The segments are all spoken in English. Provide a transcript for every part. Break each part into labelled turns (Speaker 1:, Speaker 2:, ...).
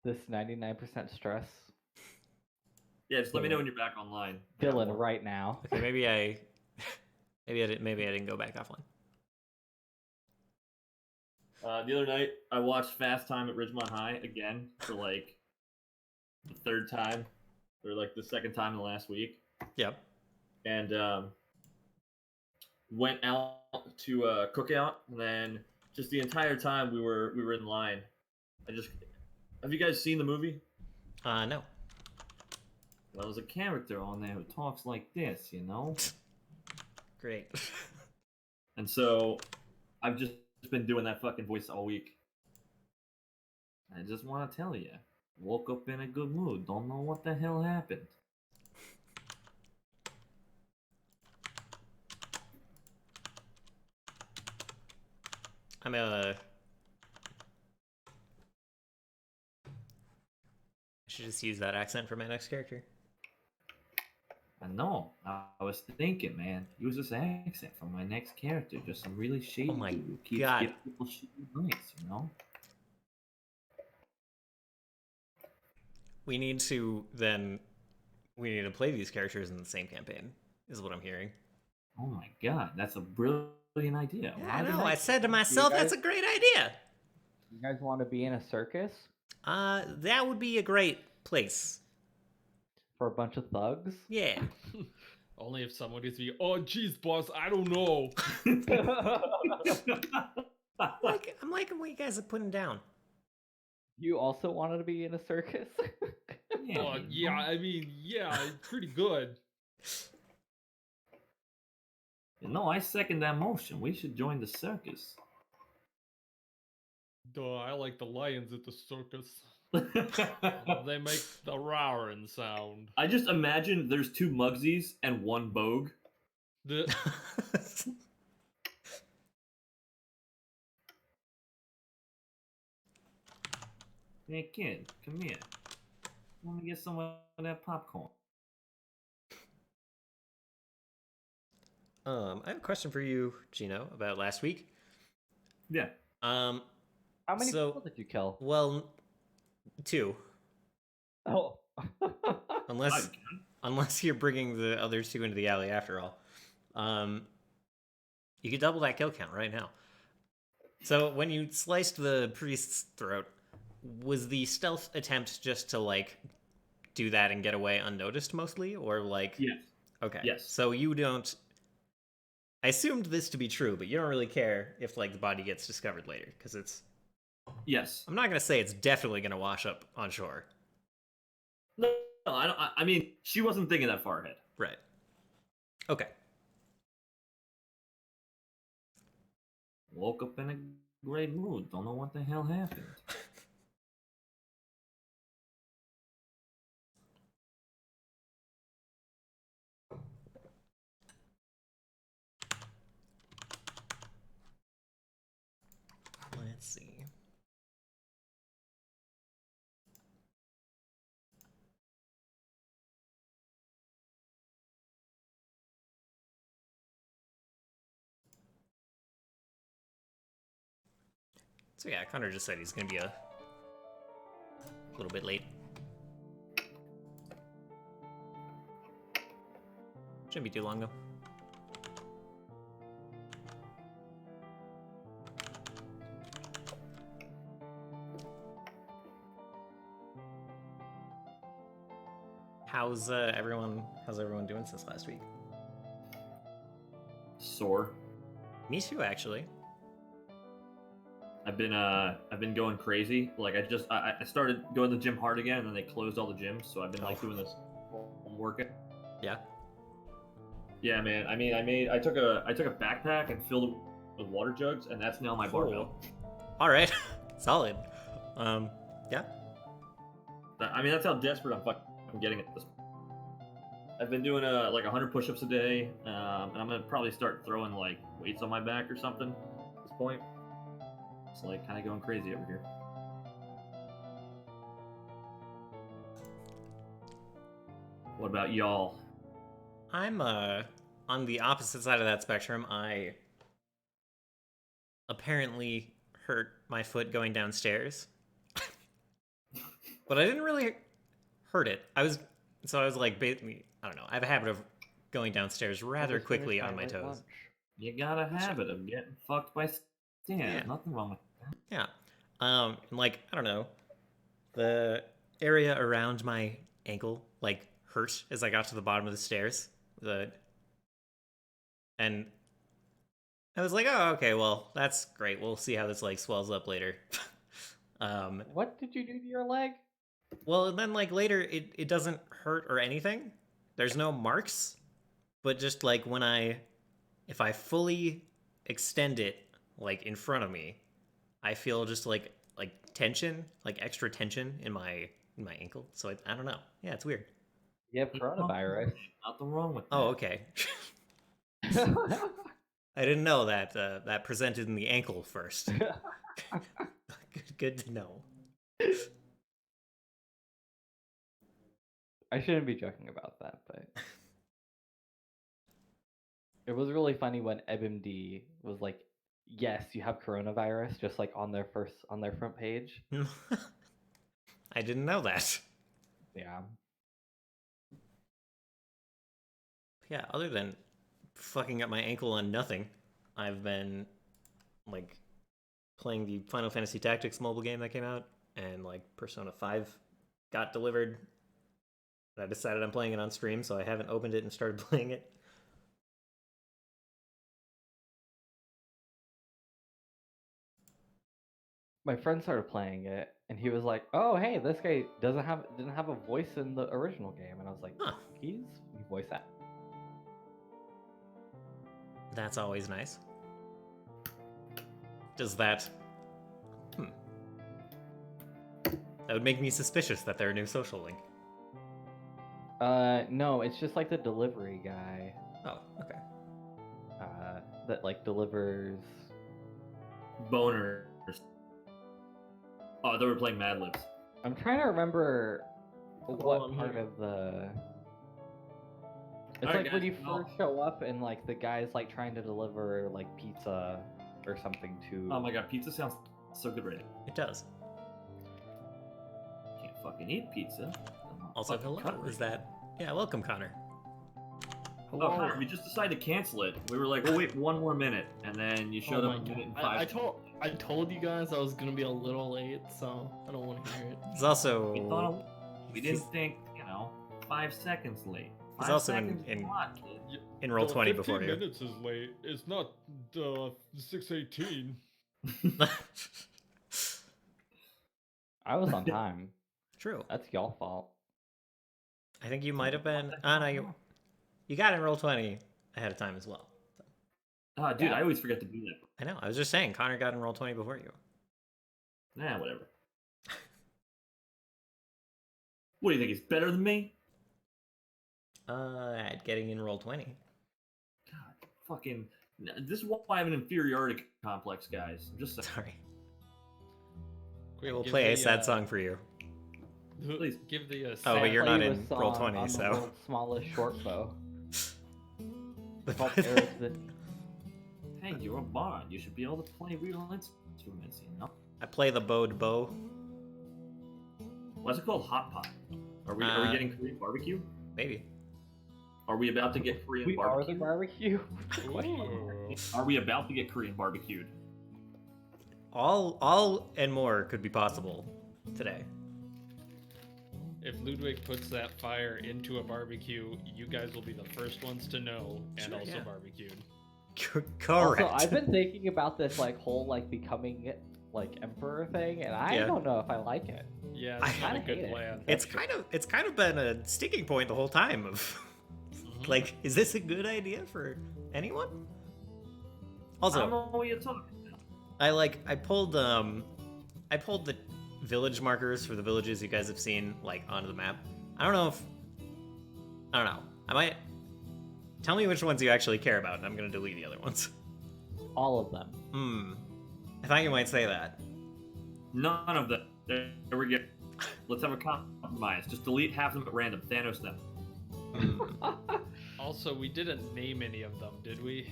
Speaker 1: This 99% stress.
Speaker 2: Yeah, just let me know when you're back online.
Speaker 1: Dylan, right now.
Speaker 3: Okay, maybe I didn't go back offline.
Speaker 2: The other night, I watched Fast Time at Ridgemont High again for like the third time, or like the second time in the last week.
Speaker 3: Yep.
Speaker 2: And went out to a cookout, and then just the entire time we were in line. Have you guys seen the movie?
Speaker 3: No.
Speaker 2: Well, there's a character on there who talks like this, you know?
Speaker 3: Great.
Speaker 2: And so I've just been doing that fucking voice all week. I just want to tell you, woke up in a good mood. Don't know what the hell happened.
Speaker 3: I should just use that accent for my next character.
Speaker 2: I know. I was thinking, man, use this accent for my next character. Just some really shady
Speaker 3: Oh my
Speaker 2: dude who keeps
Speaker 3: God.
Speaker 2: giving people shitty advice, you know?
Speaker 3: We need to play these characters in the same campaign, is what I'm hearing.
Speaker 2: Oh my God, that's a brilliant idea.
Speaker 3: Yeah, I know. I said to myself, that's a great idea.
Speaker 1: You guys want to be in a circus?
Speaker 3: That would be a great place.
Speaker 1: For a bunch of thugs?
Speaker 3: Yeah.
Speaker 4: Only if someone gets me, oh, geez, boss, I don't know.
Speaker 3: I'm liking what you guys are putting down.
Speaker 1: You also wanted to be in a circus?
Speaker 4: Yeah, I mean, yeah, it's pretty good.
Speaker 2: No, I second that motion. We should join the circus.
Speaker 4: Duh, I like the lions at the circus. They make the roaring sound.
Speaker 2: I just imagine there's two Mugsies and one Bogue. Hey kid, come here. Let me get some of that popcorn.
Speaker 3: I have a question for you, Gino, about last week.
Speaker 2: Yeah.
Speaker 1: How many people did you kill?
Speaker 3: Well, 2.
Speaker 1: Oh.
Speaker 3: Unless you're bringing the other 2 into the alley after all. You could double that kill count right now. So when you sliced the priest's throat, was the stealth attempt just to like do that and get away unnoticed mostly, or like?
Speaker 2: Yes.
Speaker 3: Okay.
Speaker 2: Yes.
Speaker 3: So you don't. I assumed this to be true, but you don't really care if like the body gets discovered later, because it's.
Speaker 2: Yes.
Speaker 3: I'm not gonna say it's definitely gonna wash up on shore.
Speaker 2: No, I don't. I mean, she wasn't thinking that far ahead.
Speaker 3: Right. Okay.
Speaker 2: Woke up in a great mood. Don't know what the hell happened.
Speaker 3: Let's see. So yeah, Connor just said he's gonna be a little bit late. Shouldn't be too long though. How's everyone doing since last week?
Speaker 2: Sore.
Speaker 3: Me too, actually.
Speaker 2: I've been going crazy. Like I started going to the gym hard again, and then they closed all the gyms. So I've been like doing this home workout.
Speaker 3: Yeah.
Speaker 2: Yeah, man. I mean, I took a backpack and filled it with water jugs, and that's now my barbell.
Speaker 3: All right, solid. Yeah.
Speaker 2: I mean, that's how desperate I'm fucking getting at this. I've been doing like 100 push-ups a day, and I'm gonna probably start throwing like weights on my back or something at this point. It's like kind of going crazy over here. What about y'all?
Speaker 3: I'm on the opposite side of that spectrum. I apparently hurt my foot going downstairs. but I didn't really hurt it. I was like, basically, I don't know. I have a habit of going downstairs rather
Speaker 1: Just
Speaker 3: quickly
Speaker 1: finished
Speaker 3: on my
Speaker 1: late
Speaker 3: toes.
Speaker 1: lunch.
Speaker 2: You got a habit of getting fucked by Stan.
Speaker 3: Yeah.
Speaker 2: Nothing wrong with that.
Speaker 3: Yeah. And like, I don't know, the area around my ankle like hurt as I got to the bottom of the stairs. And I was like, oh, okay, well, that's great. We'll see how this like swells up later.
Speaker 1: What did you do to your leg?
Speaker 3: Well, and then like later it doesn't hurt or anything. There's no marks, but just like if I fully extend it like in front of me, I feel just like tension, like extra tension in my ankle. So I don't know. Yeah, it's weird.
Speaker 1: You have coronavirus.
Speaker 2: Nothing wrong with that.
Speaker 3: Oh, okay. I didn't know that that presented in the ankle first. Good to know.
Speaker 1: I shouldn't be joking about that, but it was really funny when EbMD was like, "Yes, you have coronavirus," just like on their front page.
Speaker 3: I didn't know that.
Speaker 1: Yeah.
Speaker 3: Yeah, other than fucking up my ankle on nothing, I've been like playing the Final Fantasy Tactics mobile game that came out, and like Persona 5 got delivered. I decided I'm playing it on stream, so I haven't opened it and started playing it.
Speaker 1: My friend started playing it, and he was like, "Oh, hey, this guy didn't have a voice in the original game," and I was like,
Speaker 3: Huh.
Speaker 1: "He's voice that."
Speaker 3: That's always nice. Does that... That would make me suspicious that they're a new social link.
Speaker 1: No, it's just like the delivery guy.
Speaker 3: Oh, okay.
Speaker 1: That like delivers.
Speaker 2: Boners. Oh, they were playing Mad Libs.
Speaker 1: I'm trying to remember what
Speaker 4: I'm
Speaker 1: part
Speaker 4: here.
Speaker 1: of the. It's
Speaker 2: Alright,
Speaker 1: like when
Speaker 2: guys,
Speaker 1: you
Speaker 2: well-
Speaker 1: first show up and like the guy's like trying to deliver like pizza or something to.
Speaker 2: Oh my god, pizza sounds so good right now.
Speaker 3: It does.
Speaker 2: Can't fucking eat pizza.
Speaker 3: Also,
Speaker 2: Fucking
Speaker 3: hello.
Speaker 2: cut
Speaker 3: Is that... Yeah, welcome, Connor.
Speaker 2: Oh, Connor, we just decided to cancel it. We were like, oh wait, one more minute, and then you showed
Speaker 5: Oh
Speaker 2: up
Speaker 5: my
Speaker 2: a minute and
Speaker 5: God.
Speaker 2: five.
Speaker 5: I told you guys I was gonna be a little late, so I don't want to hear it.
Speaker 3: He's also...
Speaker 2: We didn't think, 5 seconds late.
Speaker 3: He's
Speaker 2: 5
Speaker 3: also
Speaker 2: seconds
Speaker 3: in
Speaker 2: is a lot, kid.
Speaker 3: in roll 20
Speaker 4: 15
Speaker 3: before you.
Speaker 4: minutes is late. It's not 6:18.
Speaker 1: I was on time.
Speaker 3: True.
Speaker 1: That's y'all fault.
Speaker 3: I think you might have been... Oh, no, you got in roll 20 ahead of time as well.
Speaker 2: Ah, dude,
Speaker 1: Yeah.
Speaker 2: I always forget to do that.
Speaker 3: I know. I was just saying, Connor got in roll 20 before you.
Speaker 2: Nah, whatever. What do you think? He's better than me?
Speaker 3: At getting in roll 20.
Speaker 2: God, fucking. This is why I have an inferiority complex, guys. I'm just saying.
Speaker 3: Sorry.
Speaker 5: Quick,
Speaker 3: We'll
Speaker 5: give
Speaker 3: play a
Speaker 5: the,
Speaker 3: sad song for you.
Speaker 2: Please.
Speaker 5: Give the
Speaker 3: Oh,
Speaker 5: sad
Speaker 3: but you're
Speaker 1: Play
Speaker 3: not
Speaker 1: you a
Speaker 3: in roll
Speaker 1: song
Speaker 3: 20,
Speaker 1: on the
Speaker 3: so...
Speaker 1: world's smallest short bow. Called Eric's the-
Speaker 2: Hey, you're a bard. You should be able to play real instruments, you know?
Speaker 3: I play the bowed bow.
Speaker 2: What's it called? Hot pot. Are we getting Korean barbecue?
Speaker 3: Maybe.
Speaker 2: Are we about to get Korean
Speaker 1: We are the
Speaker 2: barbecue?
Speaker 1: barbecue.
Speaker 4: Ooh.
Speaker 2: Are we about to get Korean barbecued?
Speaker 3: All and more could be possible today.
Speaker 5: If Ludwig puts that fire into a barbecue, you guys will be the first ones to know, and
Speaker 3: Sure,
Speaker 5: also
Speaker 3: yeah.
Speaker 5: barbecued.
Speaker 3: Correct.
Speaker 1: Also, I've been thinking about this like whole like becoming like emperor thing, and I
Speaker 3: Yeah.
Speaker 1: don't know if I like it.
Speaker 5: Yeah,
Speaker 3: I
Speaker 5: it's not a
Speaker 1: kinda hate
Speaker 5: good
Speaker 1: it.
Speaker 5: plan.
Speaker 3: It's kind of been a sticking point the whole time of like, is this a good idea for anyone?
Speaker 2: I don't
Speaker 3: Also,
Speaker 2: know what you're talking about.
Speaker 3: I pulled the village markers for the villages you guys have seen like onto the map. I don't know. I might tell me which ones you actually care about, and I'm gonna delete the other ones.
Speaker 1: All of them.
Speaker 3: I thought you might say that.
Speaker 2: None of them. There we go. Let's have a compromise. Just delete half of them at random. Thanos them.
Speaker 5: Also, we didn't name any of them, did we?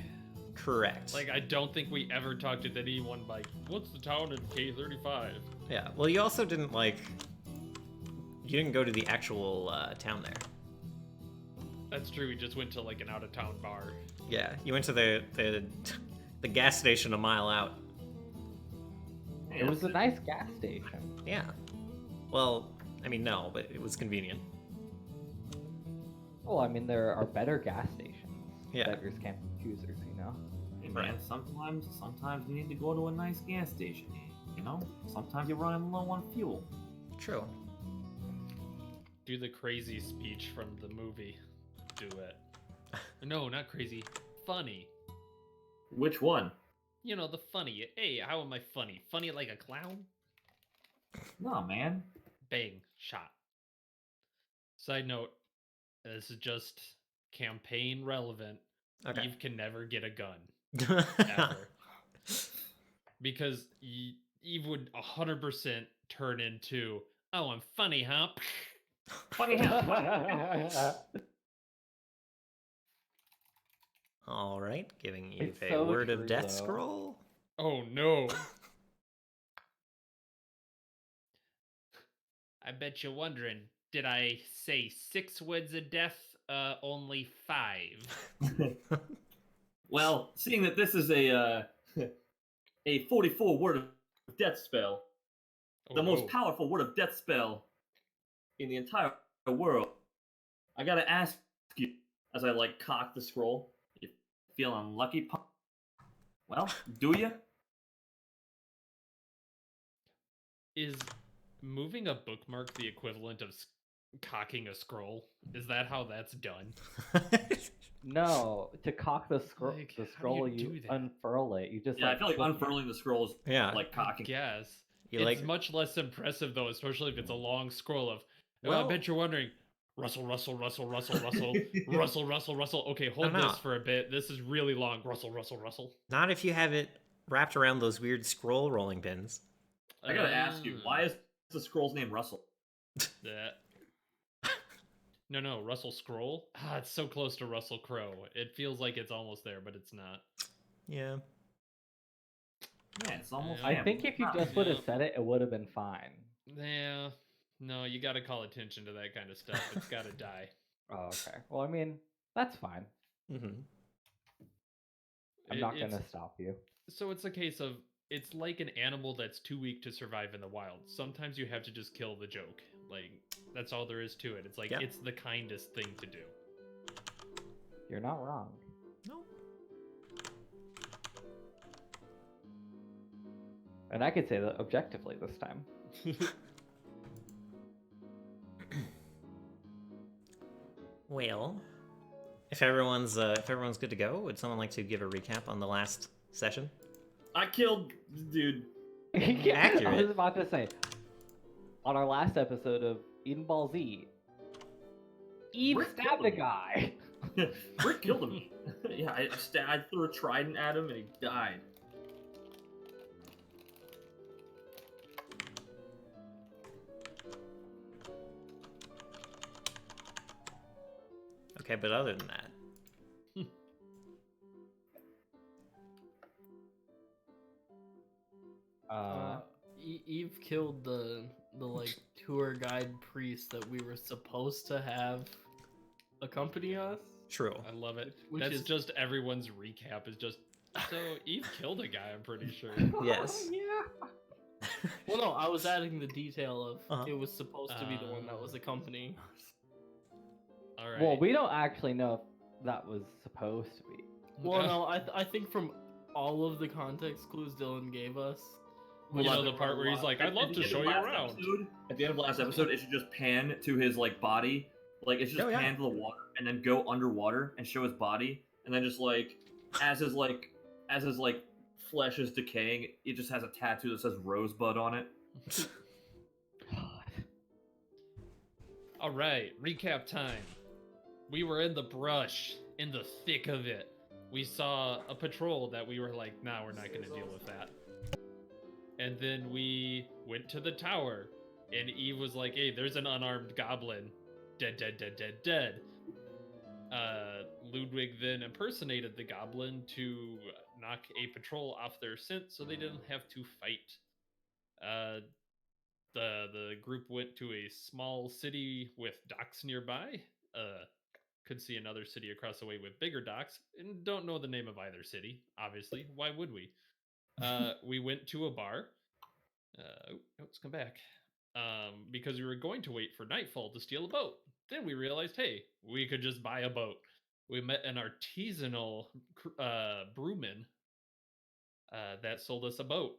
Speaker 3: Correct.
Speaker 5: Like, I don't think we ever talked to anyone like, what's the town in K35?
Speaker 3: Yeah. Well, you also didn't like You didn't go to the actual town there.
Speaker 5: That's true. We just went to like an out of town bar.
Speaker 3: Yeah, you went to the gas station a mile out.
Speaker 2: Hey,
Speaker 1: It was a
Speaker 2: that's
Speaker 1: nice gas station.
Speaker 3: Yeah. Well, I mean, no, but it was convenient.
Speaker 1: Well, I mean, there are better gas stations.
Speaker 3: Yeah.
Speaker 1: Beggars can't be choosers, you know?
Speaker 2: Hey, man, sometimes you need to go to a nice gas station. You know, sometimes you're running low on fuel.
Speaker 3: True.
Speaker 5: Do the crazy speech from the movie. Do it. No, not crazy. Funny.
Speaker 2: Which one?
Speaker 5: You know, the funny. Hey, how am I funny? Funny like a clown?
Speaker 2: No, man.
Speaker 5: Bang. Shot. Side note, this is just campaign relevant.
Speaker 3: Okay.
Speaker 5: Eve can never get a gun. Ever. Because Eve would 100% turn into, oh, I'm funny, huh?
Speaker 2: Funny how.
Speaker 3: All right, giving Eve
Speaker 1: It's
Speaker 3: a
Speaker 1: so
Speaker 3: word of
Speaker 1: true,
Speaker 3: death
Speaker 1: though.
Speaker 3: scroll.
Speaker 5: Oh no. I bet you're wondering, did I say 6 words of death? Only 5.
Speaker 2: Well, seeing that this is a 44 word of death spell,
Speaker 5: Oh,
Speaker 2: the most
Speaker 5: no.
Speaker 2: powerful word of death spell in the entire world, I gotta ask you, as I like cock the scroll, you feel unlucky, punk? Well, do you?
Speaker 5: Is moving a bookmark the equivalent of cocking a scroll? Is that how that's done?
Speaker 1: No, to cock the,
Speaker 5: Like, how do you
Speaker 1: scroll, you
Speaker 5: do that?
Speaker 1: unfurl it. You just
Speaker 2: Yeah, I feel like
Speaker 1: flip it.
Speaker 2: unfurling the scroll is
Speaker 3: Yeah.
Speaker 2: like cocking.
Speaker 5: Yes.
Speaker 3: You
Speaker 5: It's
Speaker 3: like-
Speaker 5: much less impressive though, especially if it's a long scroll of.
Speaker 3: Well-
Speaker 5: I bet you're wondering. Russell, Russell, Russell, Russell, Russell, Russell, Russell, Russell. Okay, hold
Speaker 3: No, no.
Speaker 5: this for a bit. This is really long. Russell, Russell, Russell.
Speaker 3: Not if you have it wrapped around those weird scroll rolling pins.
Speaker 2: I gotta ask you, why is the scroll's name Russell?
Speaker 5: that? No, Russell Scroll. Ah, it's so close to Russell Crowe. It feels like it's almost there, but it's not.
Speaker 3: Yeah.
Speaker 2: Yeah, it's almost.
Speaker 1: I
Speaker 5: Yeah.
Speaker 1: think if you just would have said it, it would have been fine.
Speaker 5: Yeah. No, you got to call attention to that kind of stuff. It's got to die.
Speaker 1: Oh, okay. Well, I mean, that's fine.
Speaker 3: Mm-hmm.
Speaker 1: I'm not
Speaker 5: It's-
Speaker 1: gonna stop you.
Speaker 5: So it's a case of it's like an animal that's too weak to survive in the wild. Sometimes you have to just kill the joke. Like that's all there is to it. It's like
Speaker 3: Yeah.
Speaker 5: it's the kindest thing to do.
Speaker 1: You're not wrong.
Speaker 3: No.
Speaker 1: And I could say that objectively this time.
Speaker 3: Well, if everyone's good to go, would someone like to give a recap on the last session?
Speaker 2: I killed the dude.
Speaker 1: Yeah, I
Speaker 3: Accurate.
Speaker 1: was about to say, on our last episode of Eden Ball Z, Eve
Speaker 2: Rick
Speaker 1: stabbed
Speaker 2: killed
Speaker 1: a
Speaker 2: him.
Speaker 1: guy.
Speaker 2: Rick killed him. Yeah, I threw a trident at him and he died.
Speaker 3: Okay, but other than that,
Speaker 6: Eve killed the like tour guide priest that we were supposed to have accompany us.
Speaker 3: true.
Speaker 5: I love it.
Speaker 6: Which
Speaker 5: That's
Speaker 6: is-
Speaker 5: just everyone's recap is just so Eve killed a guy, I'm pretty sure.
Speaker 3: Yes.
Speaker 1: Yeah.
Speaker 6: Well, no, I was adding the detail of
Speaker 3: Uh-huh.
Speaker 6: it was supposed to be the one that was accompanying us.
Speaker 5: All right.
Speaker 1: Well, we don't actually know if that was supposed to be.
Speaker 6: Well, no, I think from all of the context clues Dylan gave us,
Speaker 5: You know the part where he's like, I'd love to show you around.
Speaker 2: At the end of last episode, it should just pan to his like body, like it should just
Speaker 3: Oh, yeah.
Speaker 2: pan to the water and then go underwater and show his body, and then just like as his flesh is decaying, it just has a tattoo that says Rosebud on it.
Speaker 5: All right, recap time. We were in the brush, in the thick of it. We saw a patrol that we were like, nah, we're not going to deal with that. And then we went to the tower, and Eve was like, hey, there's an unarmed goblin. Dead, dead, dead, dead, dead. Ludwig then impersonated the goblin to knock a patrol off their scent so they didn't have to fight. the group went to a small city with docks nearby. Could see another city across the way with bigger docks, and don't know the name of either city. Obviously, why would we? We went to a bar. Let's come back. Because we were going to wait for nightfall to steal a boat. Then we realized, hey, we could just buy a boat. We met an artisanal brewman that sold us a boat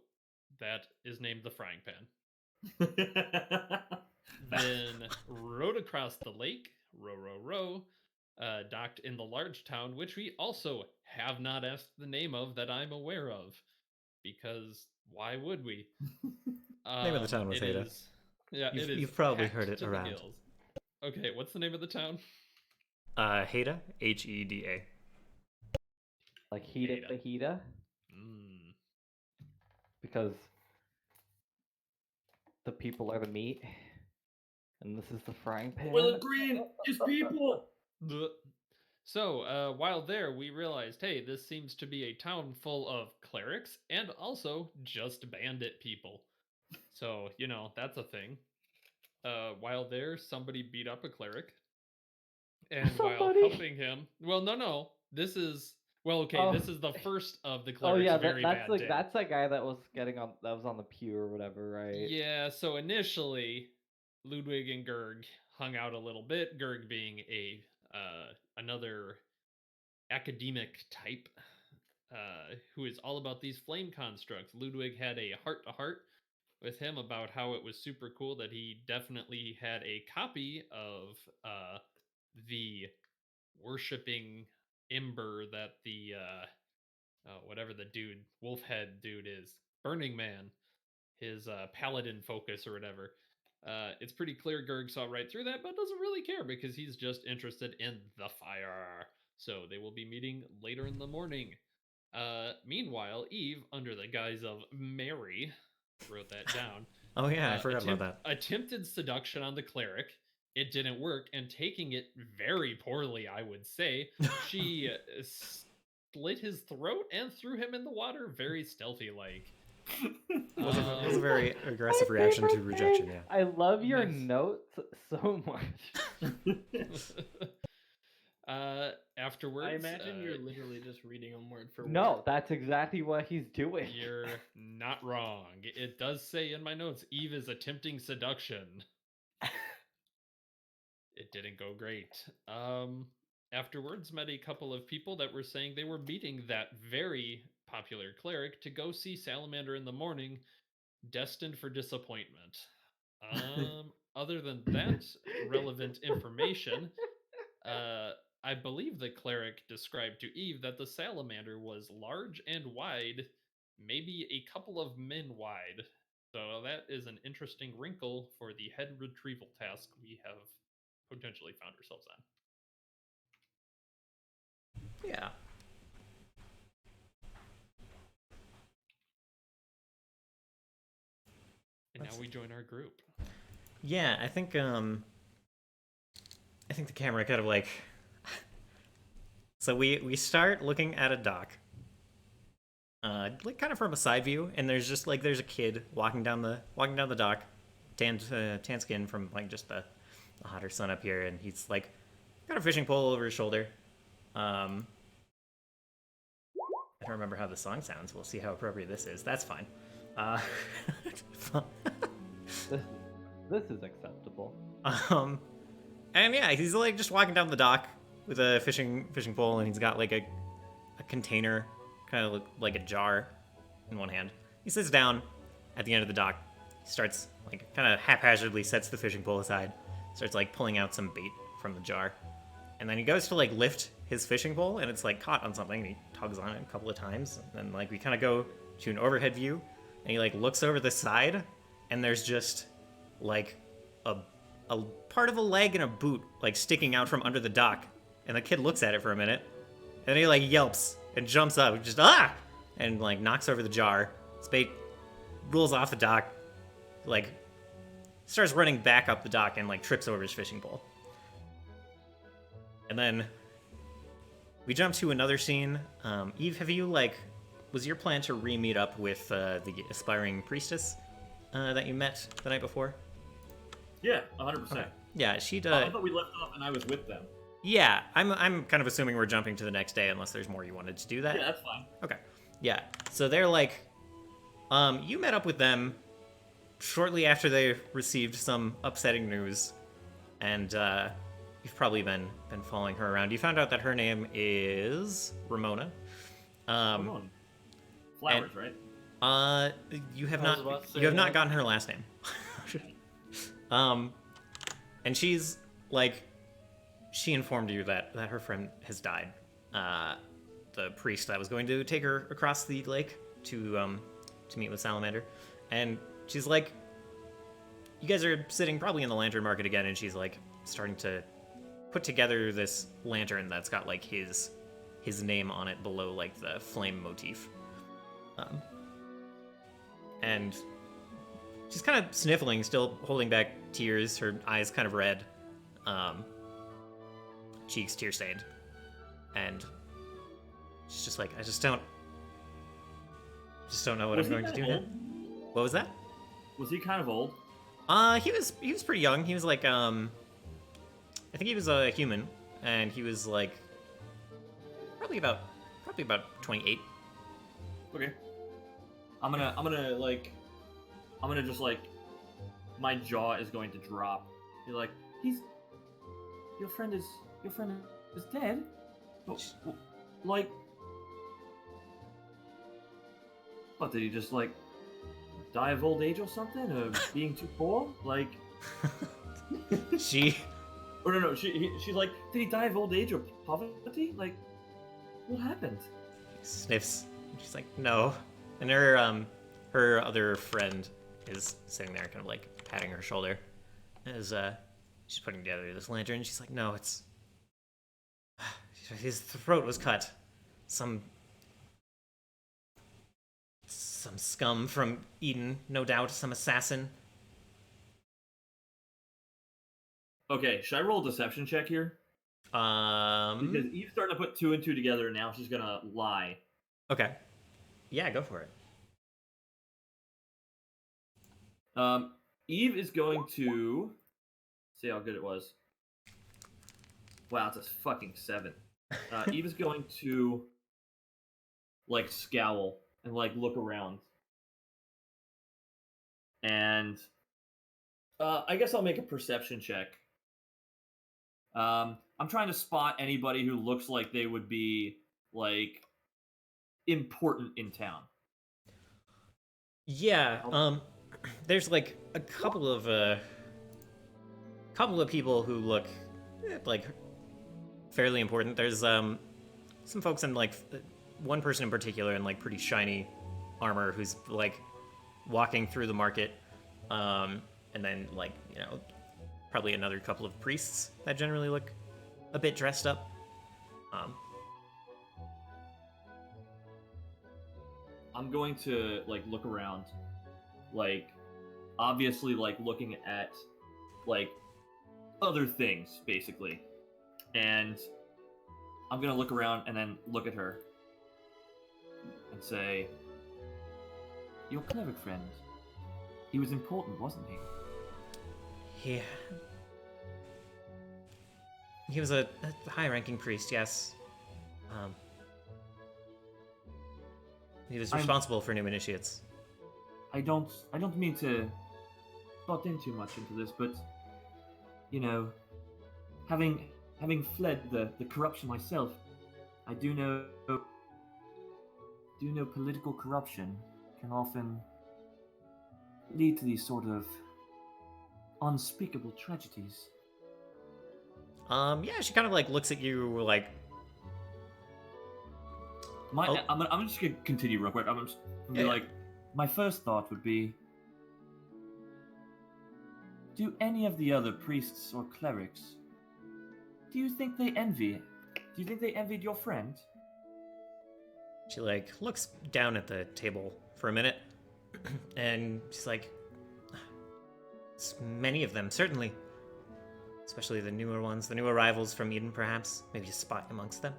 Speaker 5: that is named the Frying Pan. Then rowed across the lake, row, docked in the large town, which we also have not asked the name of that I'm aware of, because why would we?
Speaker 3: Name of the town was
Speaker 5: It
Speaker 3: Haida.
Speaker 5: is, yeah, it is.
Speaker 3: You've probably
Speaker 5: packed
Speaker 3: heard it
Speaker 5: to the
Speaker 3: around.
Speaker 5: gills. Okay, what's the name of the town?
Speaker 3: Haida, Heda.
Speaker 1: Like heat it fajita,
Speaker 5: Mm.
Speaker 1: because the people are the meat, and this is the frying pan.
Speaker 2: Will it green? It's people.
Speaker 5: Bleh. So, while there, we realized, hey, this seems to be a town full of clerics and also just bandit people. So, that's a thing. While there, somebody beat up a cleric. And while
Speaker 1: Somebody?
Speaker 5: helping him, well, no, this is, okay,
Speaker 1: Oh.
Speaker 5: this is the first of the
Speaker 1: Oh
Speaker 5: cleric's
Speaker 1: yeah,
Speaker 5: very
Speaker 1: that's
Speaker 5: bad
Speaker 1: like
Speaker 5: day.
Speaker 1: that's that guy that was on the pew or whatever, right?
Speaker 5: Yeah, so initially, Ludwig and Gerg hung out a little bit. Gerg being another academic type who is all about these flame constructs. Ludwig had a heart-to-heart with him about how it was super cool that he definitely had a copy of the worshipping ember that the whatever the dude Wolfhead dude is, Burning Man, his paladin focus or whatever. It's pretty clear Gerg saw right through that, but doesn't really care because he's just interested in the fire. So they will be meeting later in the morning. Meanwhile, Eve, under the guise of Mary, wrote that down.
Speaker 3: Oh yeah, I forgot about that.
Speaker 5: Attempted seduction on the cleric. It didn't work, and taking it very poorly, I would say, she slit his throat and threw him in the water, very stealthy-like.
Speaker 3: It was a very aggressive reaction to rejection, yeah.
Speaker 1: I love your
Speaker 5: Nice.
Speaker 1: notes so much.
Speaker 5: Afterwards,
Speaker 6: I imagine you're literally just reading them word for word.
Speaker 1: No, that's exactly what he's doing.
Speaker 5: You're not wrong. It does say in my notes, Eve is attempting seduction. It didn't go great. Afterwards, met a couple of people that were saying they were meeting that very popular cleric to go see Salamander in the morning, destined for disappointment. Other than that relevant information, I believe the cleric described to Eve that the salamander was large and wide, maybe a couple of men wide. So that is an interesting wrinkle for the head retrieval task we have potentially found ourselves on.
Speaker 3: Yeah.
Speaker 5: And now we join our group.
Speaker 3: Yeah, I think the camera kind of like so we start looking at a dock. Like kind of from a side view, and there's a kid walking down the dock, tan skin from like just the hotter sun up here, and he's like got a fishing pole over his shoulder. I don't remember how the song sounds. We'll see how appropriate this is. That's fine.
Speaker 1: This is acceptable.
Speaker 3: And yeah, he's like just walking down the dock with a fishing pole, and he's got like a container, kind of like a jar, in one hand. He sits down at the end of the dock. He starts like kind of haphazardly sets the fishing pole aside, starts like pulling out some bait from the jar, and then he goes to like lift his fishing pole, and it's like caught on something, and he tugs on it a couple of times, and then like we kind of go to an overhead view, and he like looks over the side, and there's just like a part of a leg and a boot like sticking out from under the dock, and the kid looks at it for a minute, and then he like yelps and jumps up, just and like knocks over the jar. His bait rolls off the dock, like starts running back up the dock and like trips over his fishing pole. And then we jump to another scene. Eve, have you was your plan to re-meet up with the aspiring priestess? that you met the night before?
Speaker 2: Yeah, 100%.
Speaker 3: Okay. Yeah, she'd.
Speaker 2: I thought we left off and I was with them.
Speaker 3: Yeah, I'm kind of assuming we're jumping to the next day unless there's more you wanted to do that.
Speaker 2: Yeah, that's fine.
Speaker 3: Okay. Yeah. So they're like, you met up with them shortly after they received some upsetting news, and you've probably been following her around. You found out that her name is Ramona.
Speaker 2: Come on. Flowers, right?
Speaker 3: You have
Speaker 6: I was about
Speaker 3: not
Speaker 6: to say
Speaker 3: you have not
Speaker 6: that.
Speaker 3: gotten her last name. And she's like, she informed you that her friend has died. The priest that was going to take her across the lake to meet with Salamander, and she's like, you guys are sitting probably in the lantern market again, and she's like starting to put together this lantern that's got like his name on it below like the flame motif. And she's kind of sniffling, still holding back tears, her eyes kind of red, cheeks tear stained, and she's just like, I just don't know what
Speaker 2: Was
Speaker 3: I'm
Speaker 2: he
Speaker 3: going to do
Speaker 2: kinda
Speaker 3: now. What was that?
Speaker 2: Was he kind of old?
Speaker 3: He was pretty young. He was like, I think he was a human, and he was like probably about 28.
Speaker 2: Okay. I'm gonna just like, my jaw is going to drop. You're like, your friend is dead? Like, what, did he just like die of old age or something? Or being too poor? Like,
Speaker 3: She
Speaker 2: or no, she's like, did he die of old age or poverty? Like, what happened?
Speaker 3: sniffs. She's like, no. And her other friend is sitting there, kind of like patting her shoulder, as she's putting together this lantern. She's like, no, it's his throat was cut. Some scum from Eden, no doubt, some assassin.
Speaker 2: Okay, should I roll a deception check here? Because Eve's starting to put two and two together, and now she's gonna lie.
Speaker 3: Okay. Yeah, go for it.
Speaker 2: Eve is going to see how good it was. Wow, it's a fucking 7. Eve is going to like scowl and like look around, and I guess I'll make a perception check. I'm trying to spot anybody who looks like they would be like important in town.
Speaker 3: Yeah, there's like a couple of people who look like fairly important. There's some folks in like one person in particular in like pretty shiny armor who's like walking through the market, and then like, you know, probably another couple of priests that generally look a bit dressed up.
Speaker 2: I'm going to like look around, like obviously like looking at like other things basically, and I'm gonna look around and then look at her and say, "Your cleric friend, he was important, wasn't he?"
Speaker 3: Yeah. He was a high-ranking priest, yes. He was responsible for new initiates.
Speaker 2: I don't mean to butt in too much into this, but you know, having fled the corruption myself, I do know political corruption can often lead to these sort of unspeakable tragedies.
Speaker 3: Yeah, she kind of like looks at you like,
Speaker 2: I'm just gonna continue real quick. I'm just gonna be
Speaker 3: Yeah.
Speaker 2: like, my first thought would be, do any of the other priests or clerics, do you think they envied your friend?
Speaker 3: she like looks down at the table for a minute, and she's like, many of them, certainly. Especially the newer ones, the new arrivals from Eden, perhaps. Maybe just spot amongst them.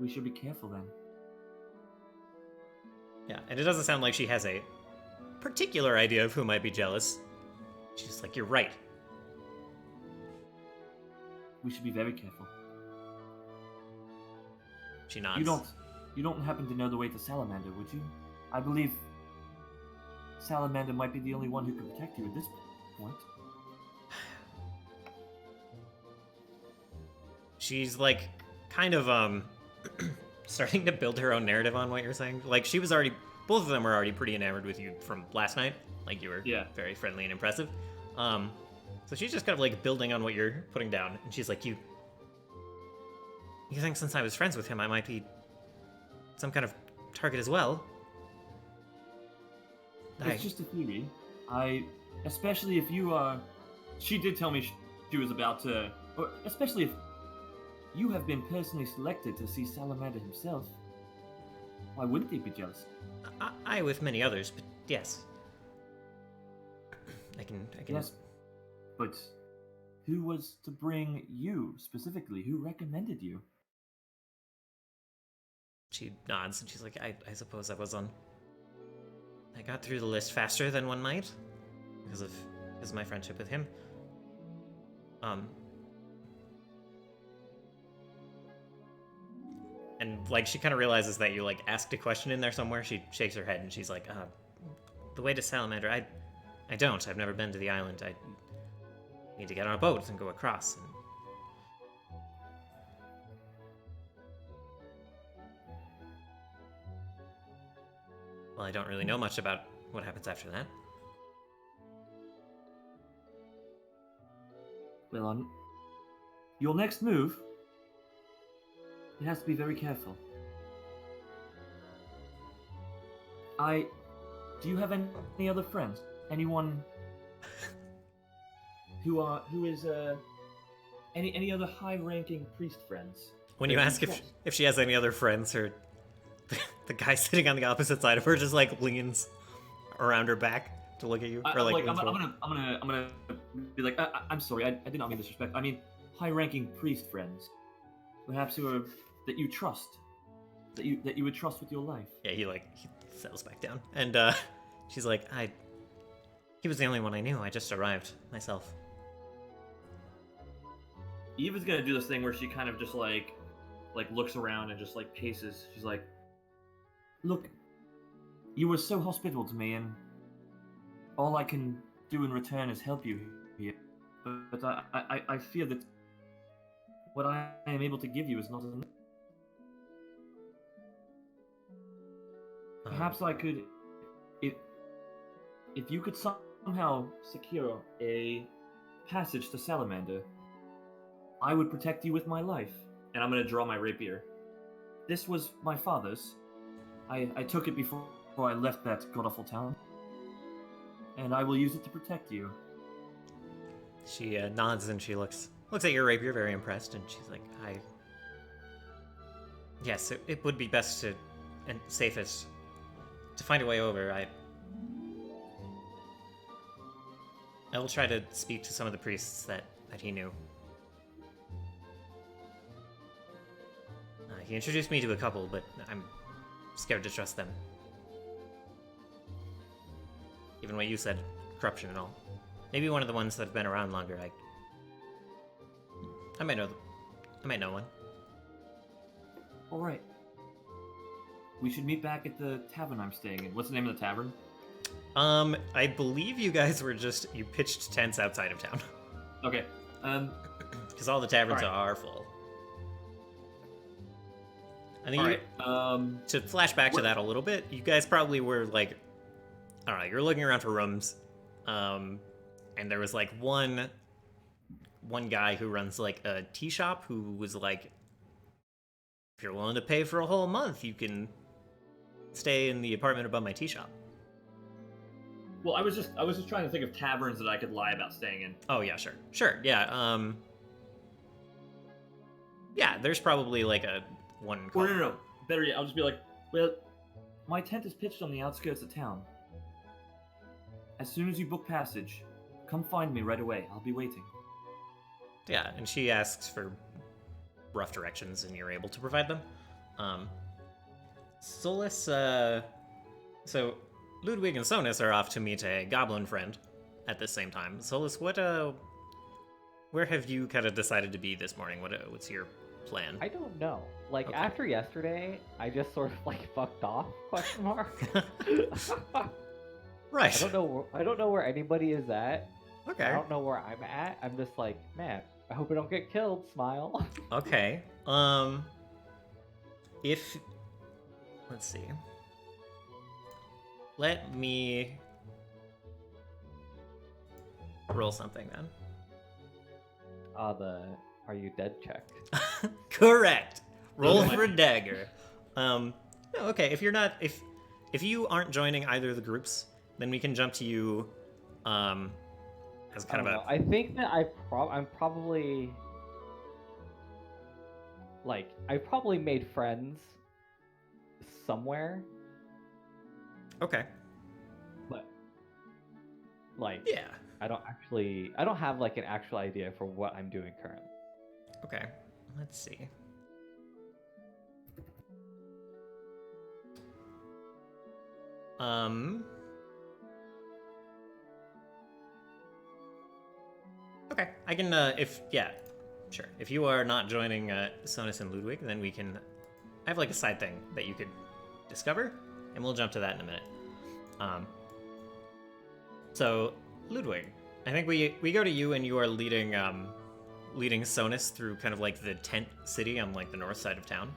Speaker 2: We should be careful then.
Speaker 3: Yeah, and it doesn't sound like she has a particular idea of who might be jealous. She's like, you're right.
Speaker 2: We should be very careful.
Speaker 3: She nods.
Speaker 2: You don't happen to know the way to Salamander, would you? I believe Salamander might be the only one who can protect you at this point.
Speaker 3: She's like kind of starting to build her own narrative on what you're saying. Like she was already, both of them were already pretty enamored with you from last night. Like you were very friendly and impressive. So she's just kind of like building on what you're putting down. And she's like, you think since I was friends with him, I might be some kind of target as well?
Speaker 2: It's just a theory. Especially if you are... She did tell me she was about to... Or especially if you have been personally selected to see Salamander himself. Why wouldn't they be jealous?
Speaker 3: I with many others, but yes. I can...
Speaker 2: Yes, but who was to bring you, specifically? Who recommended you?
Speaker 3: She nods and she's like, I suppose I was on... I got through the list faster than one might because of my friendship with him. And like she kind of realizes that you like asked a question in there somewhere. She shakes her head and she's like, the way to Salamander, I don't. I've never been to the island. I need to get on a boat and go across. And... Well, I don't really know much about what happens after that.
Speaker 2: Well, your next move, it has to be very careful. Do you have any other friends? Anyone who is any other high-ranking priest friends?
Speaker 3: When you ask if she has any other friends, the guy sitting on the opposite side of her just like leans around her back to look at you.
Speaker 2: I'm gonna be like, I'm sorry, I did not mean disrespect. I mean, high-ranking priest friends, perhaps that you trust, that you would trust with your life.
Speaker 3: Yeah, he settles back down, and she's like, he was the only one I knew. I just arrived myself.
Speaker 2: Eva's gonna do this thing where she kind of just like looks around and just like paces. She's like, look, you were so hospitable to me, and all I can do in return is help you here. But I fear that what I am able to give you is not enough. Perhaps I could, if you could somehow secure a passage to Salamander, I would protect you with my life. And I'm gonna draw my rapier. This was my father's. I took it before I left that god-awful town. And I will use it to protect you.
Speaker 3: She nods and she looks at your rapier, very impressed, and she's like, yes, it would be best to, and safest, to find a way over. I will try to speak to some of the priests that he knew. He introduced me to a couple, but I'm scared to trust them. Even what you said, corruption and all. Maybe one of the ones that have been around longer. I might know them. I might know one.
Speaker 2: All right. We should meet back at the tavern I'm staying in. What's the name of the tavern?
Speaker 3: I believe you guys were you pitched tents outside of town.
Speaker 2: Okay.
Speaker 3: Because all the taverns
Speaker 2: all right.
Speaker 3: are full. I think to flash back to that a little bit, you guys probably were like, I don't know, you're looking around for rooms, and there was like one guy who runs like a tea shop who was like, if you're willing to pay for a whole month, you can stay in the apartment above my tea shop.
Speaker 2: Well, I was just trying to think of taverns that I could lie about staying in.
Speaker 3: Oh yeah, sure, yeah. Yeah, there's probably like a one.
Speaker 2: Or no. Better yet, I'll just be like, well, my tent is pitched on the outskirts of town. As soon as you book passage, come find me right away. I'll be waiting.
Speaker 3: Yeah, and she asks for rough directions, and you're able to provide them. Solus, so Ludwig and Sonus are off to meet a goblin friend at the same time. Solus, where have you kind of decided to be this morning? What's your plan?
Speaker 1: I don't know. Like
Speaker 3: Okay.
Speaker 1: after yesterday, I just sort of like fucked off? Question mark.
Speaker 3: Right.
Speaker 1: I don't know where anybody is at.
Speaker 3: Okay.
Speaker 1: I don't know where I'm at. I'm just like, man, I hope I don't get killed. Smile.
Speaker 3: Okay. If let's see. Let me roll something then.
Speaker 1: The are you dead check?
Speaker 3: Correct. Roll
Speaker 2: Okay.
Speaker 3: for dagger. No, okay. If you aren't joining either of the groups, then we can jump to you. As kind of a.
Speaker 1: I think that I'm probably like I probably made friends somewhere,
Speaker 3: Okay.
Speaker 1: but like
Speaker 3: Yeah.
Speaker 1: I don't have like an actual idea for what I'm doing currently.
Speaker 3: Okay. Let's see. Okay, I can, sure. If you are not joining Sonus and Ludwig, then we can. I have like a side thing that you could discover, and we'll jump to that in a minute. So Ludwig, I think we go to you, and you are leading Sonus through kind of like the tent city on like the north side of town.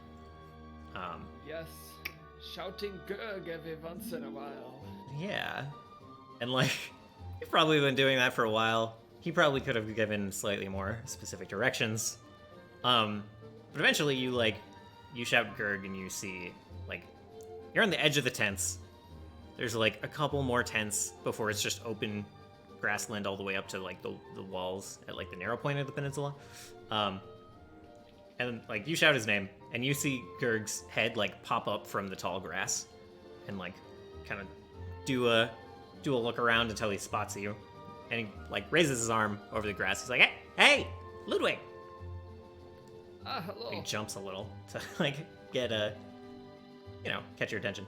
Speaker 5: Yes, shouting Gurg every once in a while.
Speaker 3: Yeah, and like you've probably been doing that for a while. He probably could have given slightly more specific directions. But eventually you shout Gurg and you see, like, you're on the edge of the tents. There's like a couple more tents before it's just open grassland all the way up to like the walls at like the narrow point of the peninsula. And like you shout his name and you see Gurg's head like pop up from the tall grass and like kind of do a look around until he spots you. And he like raises his arm over the grass. He's like, hey, Ludwig!
Speaker 5: Ah, hello.
Speaker 3: He jumps a little to like get catch your attention.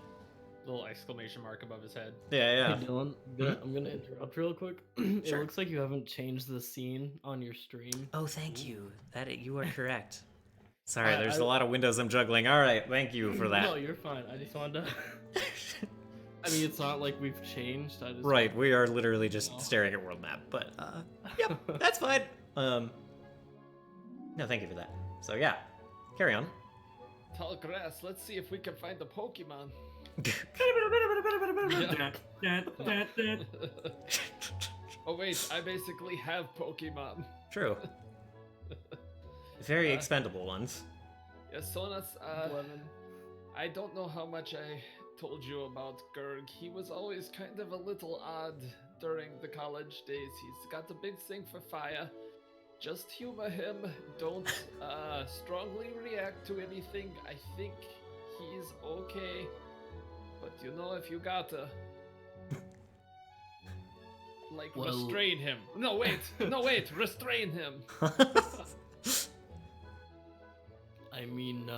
Speaker 5: Little exclamation mark above his head.
Speaker 3: Yeah.
Speaker 6: Hey Dylan, I'm gonna interrupt real quick. It
Speaker 3: Sure.
Speaker 6: looks like you haven't changed the scene on your stream.
Speaker 3: Oh, thank you. You are correct. Sorry, there's
Speaker 6: I-
Speaker 3: a lot of windows I'm juggling. All right, thank you for that.
Speaker 6: No, you're fine. I just wanted to. I mean, it's not like we've changed. I just
Speaker 3: Right, we are literally just
Speaker 6: Oh.
Speaker 3: staring at world map, but yep, that's fine. No, thank you for that. So yeah, carry on.
Speaker 5: Tall grass, let's see if we can find the Pokemon. Oh wait, I basically have Pokemon.
Speaker 3: True. Very expendable ones.
Speaker 5: Yes, Sonus,
Speaker 6: Lemon.
Speaker 5: I don't know how much I told you about Gurg. He was always kind of a little odd during the college days. He's got a big thing for fire. Just humor him. Don't strongly react to anything. I think he's okay. But you know, if you gotta like
Speaker 6: Well-
Speaker 5: restrain him. No wait, restrain him.
Speaker 6: I mean,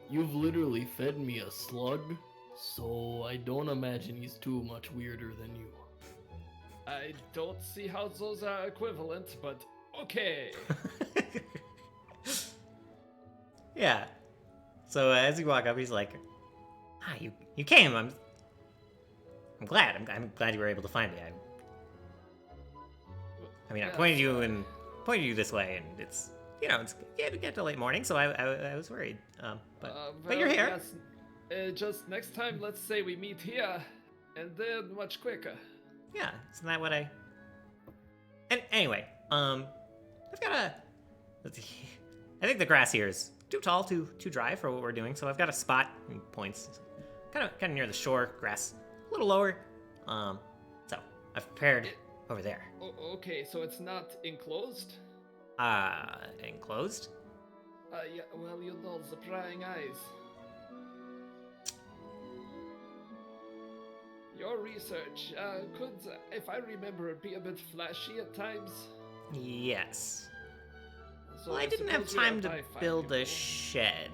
Speaker 6: you've literally fed me a slug, so I don't imagine he's too much weirder than you.
Speaker 5: I don't see how those are equivalent, but okay.
Speaker 3: Yeah. So as you walk up, he's like, you came. I'm glad. I'm glad you were able to find me. I mean, I
Speaker 5: Yeah,
Speaker 3: pointed you this way, and it's get to late morning, so I was worried. But you're here.
Speaker 5: Yes, just next time, let's say we meet here, and then much quicker.
Speaker 3: Yeah, isn't that what I? And anyway, I've got a. Let's see. I think the grass here is too tall, too dry for what we're doing. So I've got a spot in points, kind of near the shore, grass a little lower. So I've prepared over there.
Speaker 5: Okay, so it's not enclosed.
Speaker 3: Enclosed.
Speaker 5: Yeah. Well, you know the prying eyes. Your research could, if I remember, be a bit flashy at times.
Speaker 3: Yes.
Speaker 5: So
Speaker 3: Well, I didn't have
Speaker 5: suppose you
Speaker 3: time to
Speaker 5: by fine
Speaker 3: build a
Speaker 5: people.
Speaker 3: shed.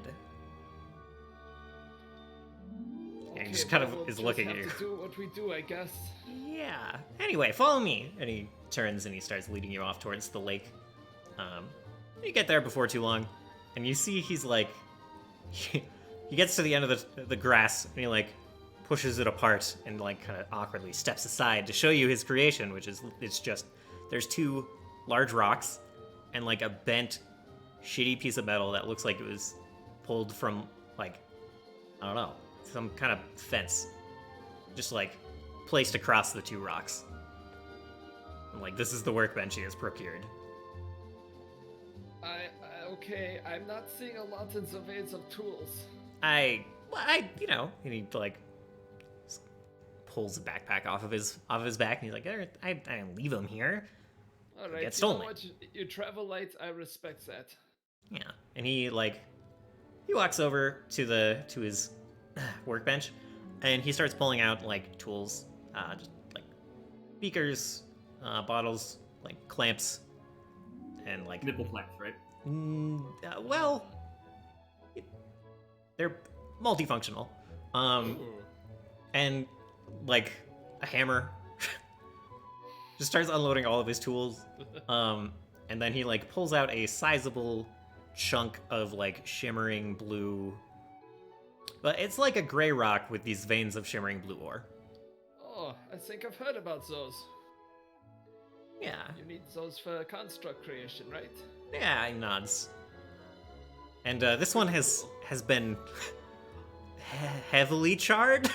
Speaker 3: Yeah,
Speaker 5: Okay, Okay,
Speaker 3: just kind
Speaker 5: well,
Speaker 3: of
Speaker 5: we'll
Speaker 3: is
Speaker 5: just
Speaker 3: looking at
Speaker 5: have
Speaker 3: you.
Speaker 5: to do what we do, I guess.
Speaker 3: Yeah. Anyway, follow me. And he turns and he starts leading you off towards the lake. You get there before too long, and you see he's like, he gets to the end of the grass and he like pushes it apart and like kind of awkwardly steps aside to show you his creation, which is it's just there's two large rocks and like a bent, shitty piece of metal that looks like it was pulled from like I don't know some kind of fence, just like placed across the two rocks. And, like this is the workbench he has procured.
Speaker 5: Okay, I'm not seeing a lot in the ways of tools.
Speaker 3: You know, and he like pulls the backpack off of his back, and he's like, I didn't leave him here.
Speaker 5: All right,
Speaker 3: Get
Speaker 5: you know
Speaker 3: stolen.
Speaker 5: what? You travel light. I respect that.
Speaker 3: Yeah, and he walks over to his workbench, and he starts pulling out like tools, just like beakers, bottles, like clamps, and like
Speaker 2: Nipple clamps, right?
Speaker 3: well, they're multifunctional.
Speaker 5: Ooh.
Speaker 3: And like a hammer. Just starts unloading all of his tools. And then he like pulls out a sizable chunk of like shimmering blue. But it's like a gray rock with these veins of shimmering blue ore.
Speaker 5: Oh, I think I've heard about those.
Speaker 3: Yeah.
Speaker 5: You need those for construct creation, right?
Speaker 3: Yeah, he nods. And this one has been heavily charred.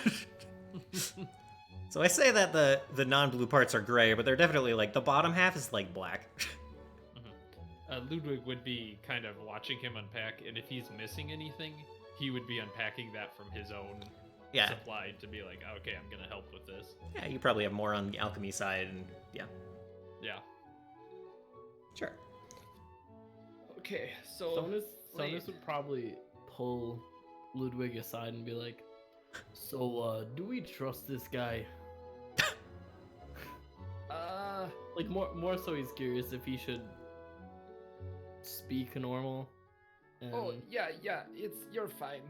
Speaker 3: So I say that the non-blue parts are gray, but they're definitely like the bottom half is like black.
Speaker 5: Ludwig would be kind of watching him unpack, and if he's missing anything, he would be unpacking that from his own
Speaker 3: Yeah.
Speaker 5: supply to be like, okay, I'm gonna help with this.
Speaker 3: Yeah, you probably have more on the alchemy side, and yeah.
Speaker 5: Yeah.
Speaker 3: Sure.
Speaker 5: Okay, so
Speaker 6: Sonus would probably pull Ludwig aside and be like, "So, do we trust this guy?" Like more so, he's curious if he should speak normal. And...
Speaker 5: Oh yeah, you're fine.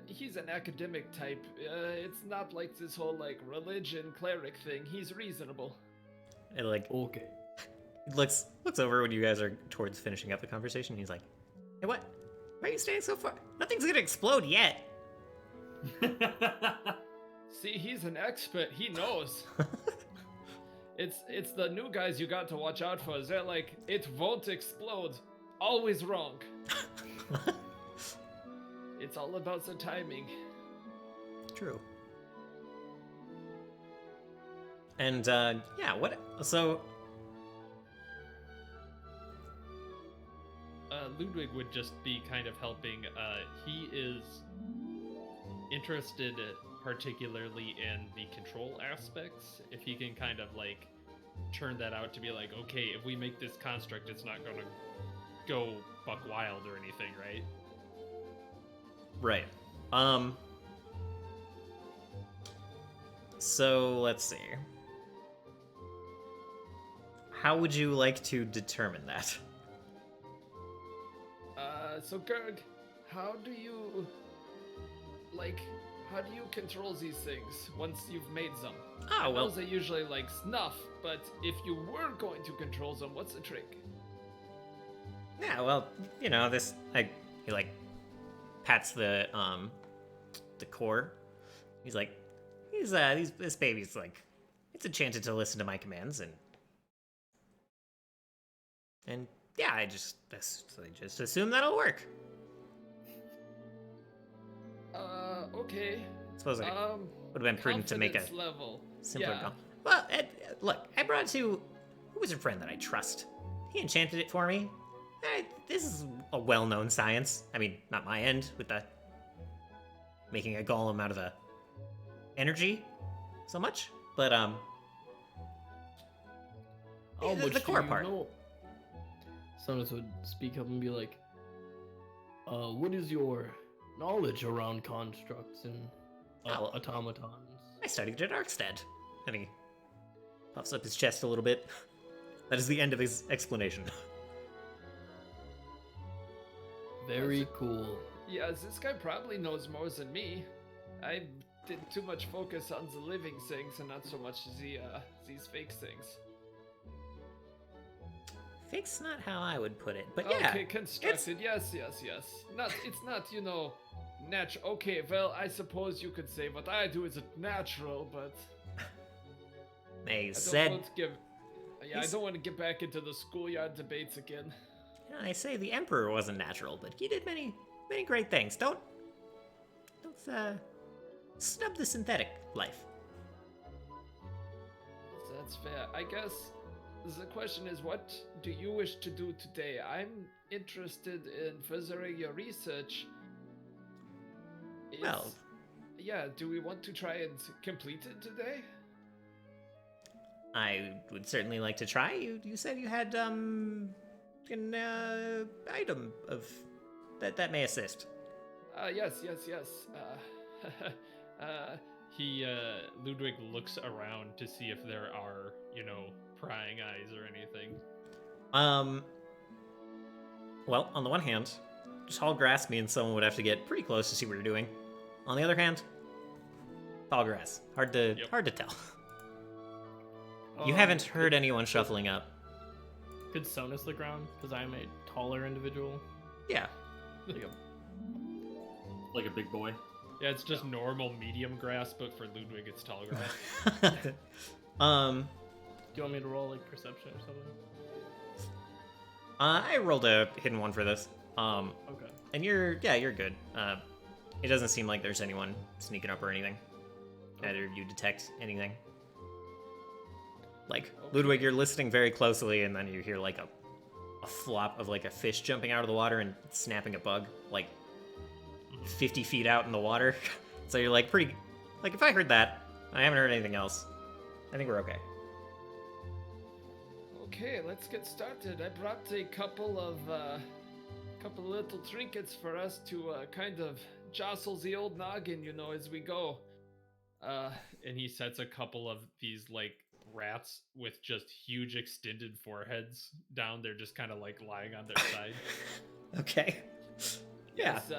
Speaker 5: He's an academic type. It's not like this whole like religion cleric thing. He's reasonable.
Speaker 3: And like
Speaker 6: Okay.
Speaker 3: looks over when you guys are towards finishing up the conversation. He's like, "Hey, what? Why are you staying so far? Nothing's gonna explode yet."
Speaker 5: See, he's an expert. He knows. It's the new guys you got to watch out for. They're like, it won't explode. Always wrong. It's all about the timing.
Speaker 3: True. And yeah, what? So
Speaker 5: Ludwig would just be kind of helping. He is interested particularly in the control aspects. If he can kind of like turn that out to be like, okay, if we make this construct, it's not gonna go buck wild or anything, right?
Speaker 3: right. So let's see. How would you like to determine that?
Speaker 5: So Gerg, how do you control these things once you've made them? I know they usually like snuff, but if you were going to control them, what's the trick?
Speaker 3: Yeah, well, you know, this like he like pats the core. He's like, this baby's like, it's enchanted to listen to my commands, and yeah, I just assume that'll work.
Speaker 5: Okay.
Speaker 3: Suppose it would have been prudent to make a
Speaker 5: confidence level.
Speaker 3: simpler
Speaker 5: Yeah.
Speaker 3: goal. Well, look, I brought it to a wizard friend that I trust. He enchanted it for me. This is a well-known science. I mean, not my end with the making a golem out of the energy so much, but
Speaker 6: How much
Speaker 3: the core
Speaker 6: do you
Speaker 3: part.
Speaker 6: know? Sonus would speak up and be like, what is your knowledge around constructs and automatons?"
Speaker 3: I studied at Arkstead. And he puffs up his chest a little bit. That is the end of his explanation.
Speaker 6: Very cool.
Speaker 5: Yeah, this guy probably knows more than me. I did too much focus on the living things and not so much these fake things.
Speaker 3: Fake's not how I would put it, but yeah.
Speaker 5: Okay, constructed. Yes. Not. It's not. Natural. Okay. Well, I suppose you could say what I do is natural, but
Speaker 3: They
Speaker 5: I
Speaker 3: said.
Speaker 5: don't want to give. Yeah, I don't want to get back into the schoolyard debates again.
Speaker 3: I say the Emperor wasn't natural, but he did many great things. Don't snub the synthetic life.
Speaker 5: That's fair. I guess the question is, what do you wish to do today? I'm interested in furthering your research.
Speaker 3: Well,
Speaker 5: Yeah, do we want to try and complete it today?
Speaker 3: I would certainly like to try. You said you had an item of that may assist.
Speaker 5: Yes.
Speaker 4: Ludwig looks around to see if there are, prying eyes or anything.
Speaker 3: Well, on the one hand, tall grass means someone would have to get pretty close to see what you're doing. On the other hand, tall grass. Hard to tell. You haven't heard anyone shuffling up.
Speaker 6: Could Sonus look around? Because I'm a taller individual.
Speaker 3: Yeah.
Speaker 2: Like a big boy.
Speaker 5: Yeah, it's just normal medium grass, but for Ludwig, it's tall grass.
Speaker 6: Do you want me to roll like perception or something?
Speaker 3: I rolled a hidden one for this.
Speaker 6: Okay.
Speaker 3: And you're good. It doesn't seem like there's anyone sneaking up or anything. Neither of you detect anything. Like, Ludwig, you're listening very closely, and then you hear like a flop of like a fish jumping out of the water and snapping a bug, like 50 feet out in the water. So you're like pretty, like if I heard that, I haven't heard anything else. I think we're okay.
Speaker 5: Okay, let's get started. I brought a couple of little trinkets for us to kind of jostle the old noggin, as we go.
Speaker 4: And he sets a couple of these like rats with just huge extended foreheads down. They're just kind of like lying on their side.
Speaker 3: Okay. Yeah.
Speaker 5: Yes,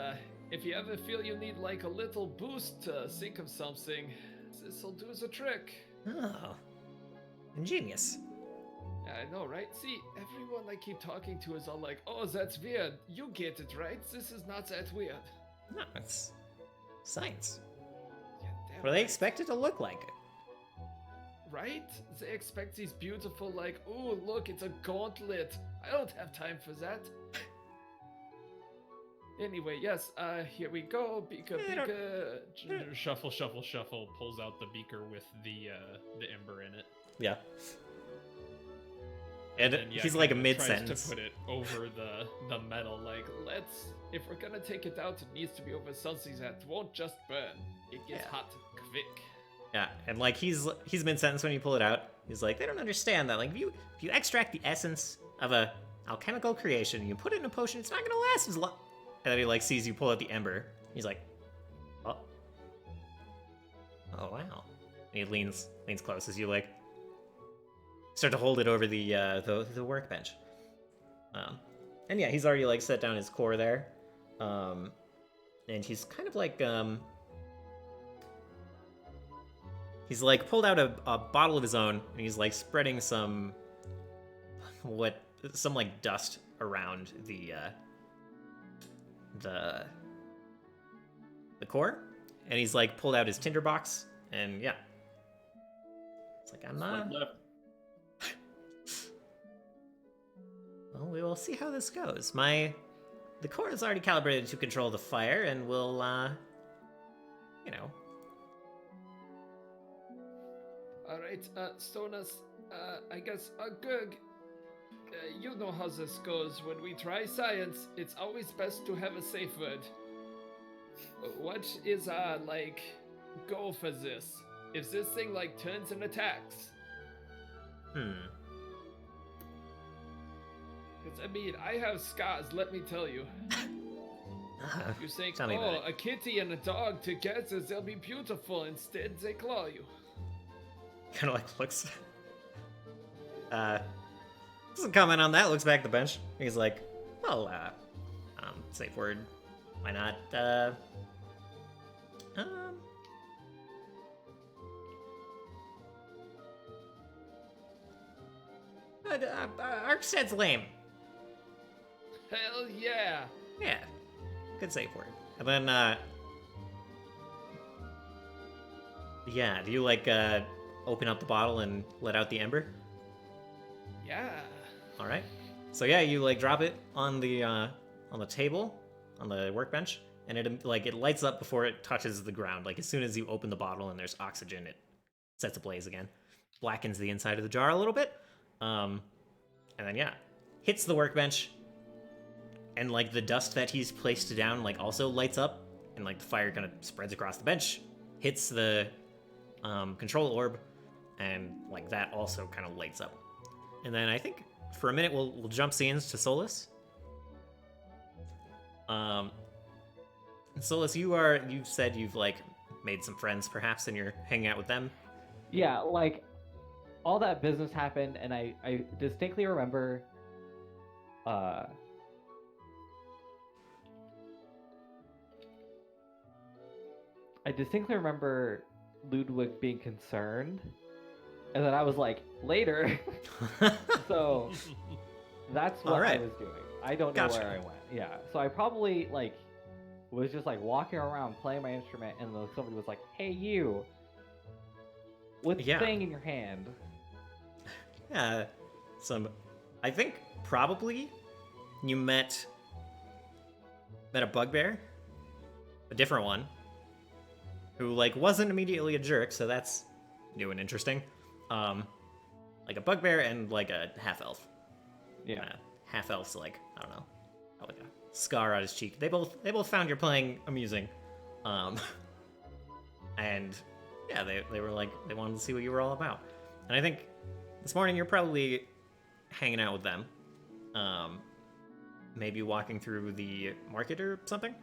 Speaker 5: if you ever feel you need like a little boost to think of something, this'll do the trick.
Speaker 3: Oh. Ingenious.
Speaker 5: Yeah, I know, right? See, everyone I keep talking to is all like, oh, that's weird. You get it, right? This is not that weird.
Speaker 3: No, it's science.
Speaker 5: Yeah, damn
Speaker 3: What do they
Speaker 5: right.
Speaker 3: expect it to look like?
Speaker 5: Right? They expect these beautiful, like, oh, look, it's a gauntlet. I don't have time for that. Anyway, yes, here we go. Beaker, beaker.
Speaker 4: Shuffle, pulls out the beaker with the ember in it.
Speaker 3: Yeah. And
Speaker 4: then, yeah,
Speaker 3: he's like a
Speaker 4: kinda
Speaker 3: mid-sentence.
Speaker 4: tries to put it over the metal.
Speaker 5: Like, if we're gonna take it out, it needs to be over something that won't just burn. It gets
Speaker 3: Yeah.
Speaker 5: hot quick.
Speaker 3: Yeah, and like he's mid-sentence when you pull it out. He's like, they don't understand that. Like, if you extract the essence of a alchemical creation and you put it in a potion, it's not gonna last as long. And then he like sees you pull out the ember. He's like, oh wow. And he leans close as you like start to hold it over the workbench. And yeah, he's already like set down his core there. And he's kind of like he's like pulled out a bottle of his own, and he's like spreading some like dust around the core, and he's like pulled out his tinderbox, and yeah, it's like
Speaker 2: Left.
Speaker 3: well, we will see how this goes. The core is already calibrated to control the fire, and will
Speaker 5: Alright, Stonas, I guess, Gurg, you know how this goes. When we try science, it's always best to have a safe word. What is our, goal for this? If this thing, turns and attacks? Because, I have scars, let me tell you. You think,
Speaker 3: Tell me about it.
Speaker 5: a kitty and a dog together, they'll be beautiful. Instead, they claw you.
Speaker 3: Kind of like looks. Doesn't comment on that. Looks back at the bench. He's like, well, safe word. Why not? Arkstead's lame.
Speaker 5: Hell yeah.
Speaker 3: Yeah, good safe word. And then, yeah, do you, like, open up the bottle and let out the ember?
Speaker 5: Yeah.
Speaker 3: Alright. So yeah, you, like, drop it on the table, on the workbench, and it lights up before it touches the ground. Like, as soon as you open the bottle and there's oxygen, it sets ablaze again. Blackens the inside of the jar a little bit. And then, yeah, hits the workbench, and, like, the dust that he's placed down, like, also lights up, and, like, the fire kind of spreads across the bench, hits the control orb, and, like, that also kind of lights up. And then I think for a minute we'll jump scenes to Solus. Solus, you've said you've, like, made some friends perhaps, and you're hanging out with them.
Speaker 1: Yeah, like all that business happened, and I distinctly remember Ludwig being concerned, and then I was like, later. So that's what I
Speaker 3: Alright.
Speaker 1: was doing. I don't know
Speaker 3: Gotcha.
Speaker 1: where I went. Yeah, so I probably like was just like walking around playing my instrument, and then somebody was like, "Hey, you, what's
Speaker 3: Yeah.
Speaker 1: thing in your hand?"
Speaker 3: Yeah, I think probably you met a bugbear, a different one, who, like, wasn't immediately a jerk, so that's new and interesting. Like a bugbear and, like, a half-elf.
Speaker 1: Yeah.
Speaker 3: Half-elf's, like, I don't know, like a scar on his cheek. They both found your playing amusing. And yeah, they were like, they wanted to see what you were all about. And I think this morning you're probably hanging out with them. Maybe walking through the market or something.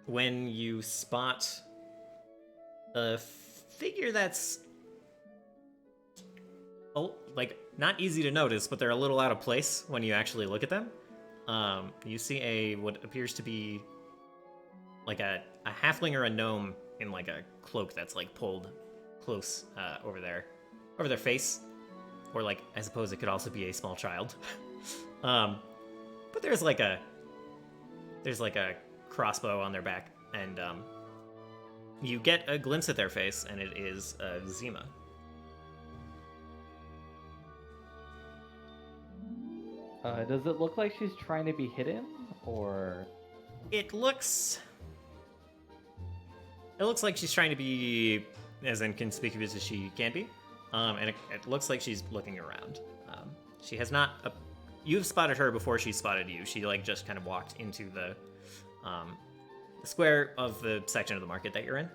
Speaker 3: When you spot a figure that's, like, not easy to notice, but they're a little out of place when you actually look at them. You see what appears to be like a halfling or a gnome in, like, a cloak that's, like, pulled close over their face, or, like, I suppose it could also be a small child. But there's like a crossbow on their back, and you get a glimpse at their face, and it is Zima.
Speaker 1: Does it look like she's trying to be hidden, or?
Speaker 3: It looks like she's trying to be as inconspicuous as she can be, and it looks like she's looking around. She has not. You've spotted her before she spotted you. She, like, just kind of walked into the square of the section of the market that you're in.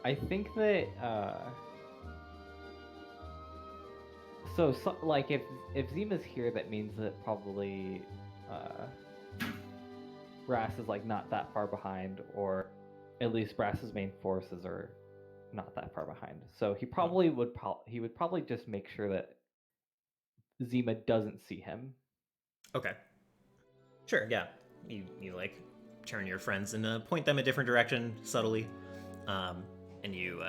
Speaker 1: I think that so like if Zima's here, that means that probably Brass is, like, not that far behind, or at least Brass's main forces are not that far behind. So he probably would probably just make sure that Zima doesn't see him.
Speaker 3: Okay. Sure. Yeah. You like turn your friends and point them a different direction subtly, and you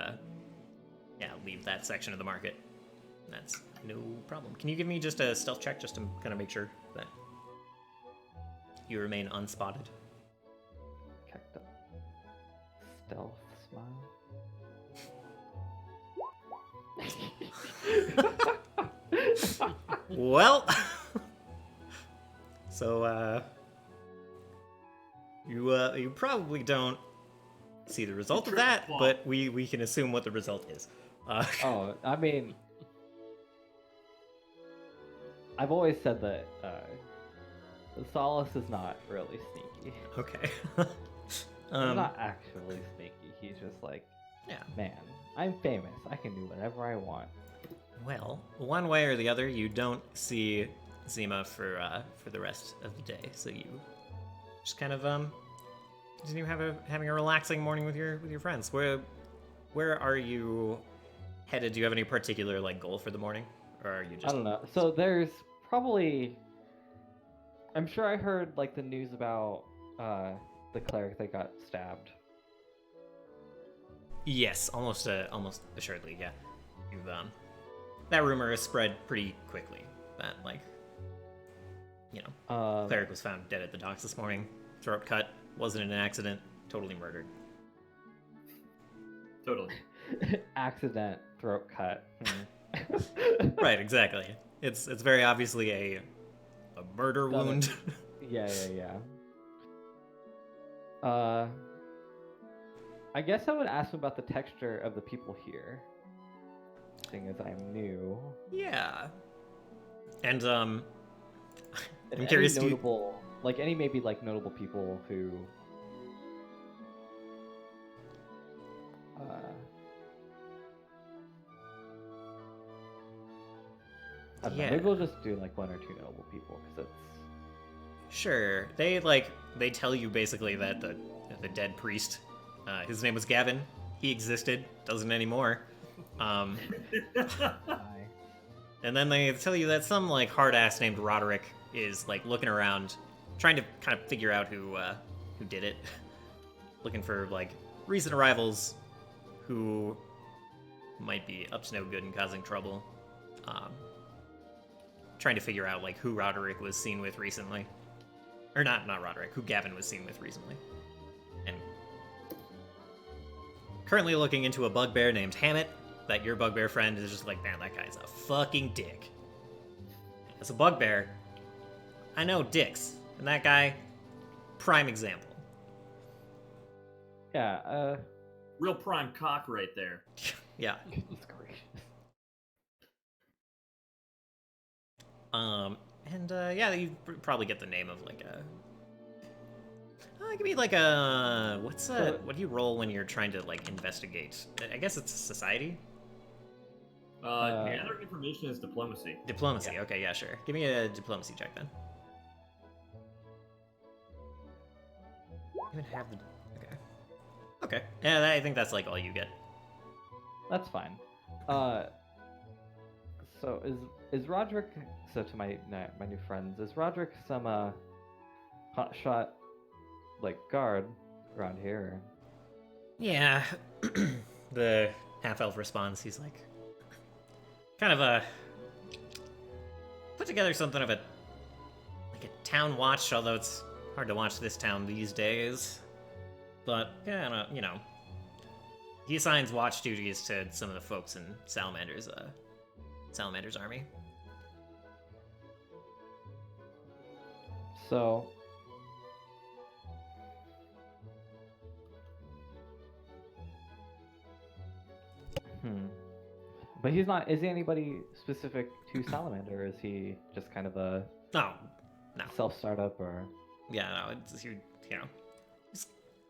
Speaker 3: leave that section of the market. That's no problem. Can you give me just a stealth check just to kind of make sure that you remain unspotted?
Speaker 1: Check the stealth smile.
Speaker 3: Well, so you probably don't see the result of that, but we can assume what the result is.
Speaker 1: Oh, I mean, I've always said that Solace is not really sneaky.
Speaker 3: Okay.
Speaker 1: He's not actually sneaky. He's just like,
Speaker 3: Yeah.
Speaker 1: man, I'm famous. I can do whatever I want.
Speaker 3: Well, one way or the other, you don't see Zima for the rest of the day, so you just kind of continue having a relaxing morning with your friends. Where are you headed? Do you have any particular, like, goal for the morning, or are you just?
Speaker 1: I don't know. So there's probably I'm sure I heard like the news about the cleric that got stabbed.
Speaker 3: Yes, almost assuredly, yeah. You've, that rumor has spread pretty quickly. That, like, you know, cleric was found dead at the docks this morning. Throat cut, wasn't an accident, totally murdered.
Speaker 2: Totally.
Speaker 1: Accident throat cut.
Speaker 3: Right, exactly. It's very obviously a murder
Speaker 1: Got it.
Speaker 3: wound.
Speaker 1: Yeah. I guess I would ask him about the texture of the people here, seeing as I'm new.
Speaker 3: Yeah. And I'm
Speaker 1: And
Speaker 3: curious.
Speaker 1: any notable, like any maybe like notable people who. I don't know, maybe we'll just do like one or two notable people because it's.
Speaker 3: Sure. They tell you basically that the dead priest, his name was Gavin. He existed, doesn't anymore. And then they tell you that some like hard ass named Roderick is like looking around, trying to kind of figure out who did it, looking for like recent arrivals who might be up to no good and causing trouble. Trying to figure out like who Roderick was seen with recently. Or not Roderick, who Gavin was seen with recently. And currently looking into a bugbear named Hammett, that your bugbear friend is just like, man, that guy's a fucking dick. As a bugbear, I know dicks, and that guy, prime example.
Speaker 1: Yeah.
Speaker 2: Real prime cock right there.
Speaker 3: Yeah.
Speaker 1: Goodness gracious.
Speaker 3: And yeah, you probably get the name of like a. It could be like a what do you roll when you're trying to like investigate? I guess it's society.
Speaker 2: Gathering information is diplomacy.
Speaker 3: Diplomacy.
Speaker 1: Yeah.
Speaker 3: Okay, yeah, sure. Give me a diplomacy check then. Even have the. Okay. Okay. Yeah, I think that's like all you get.
Speaker 1: That's fine. So is Roderick? So to my new friends, is Roderick some hotshot like guard around here?
Speaker 3: Yeah. The half elf responds. He's like, kind of put together something of a town watch, although it's hard to watch this town these days. But yeah, you know, he assigns watch duties to some of the folks in Salamander's army.
Speaker 1: So. But he's not. Is he anybody specific to Salamander? Or is he just kind of a
Speaker 3: No.
Speaker 1: self-startup or?
Speaker 3: Yeah, no. It's you know, just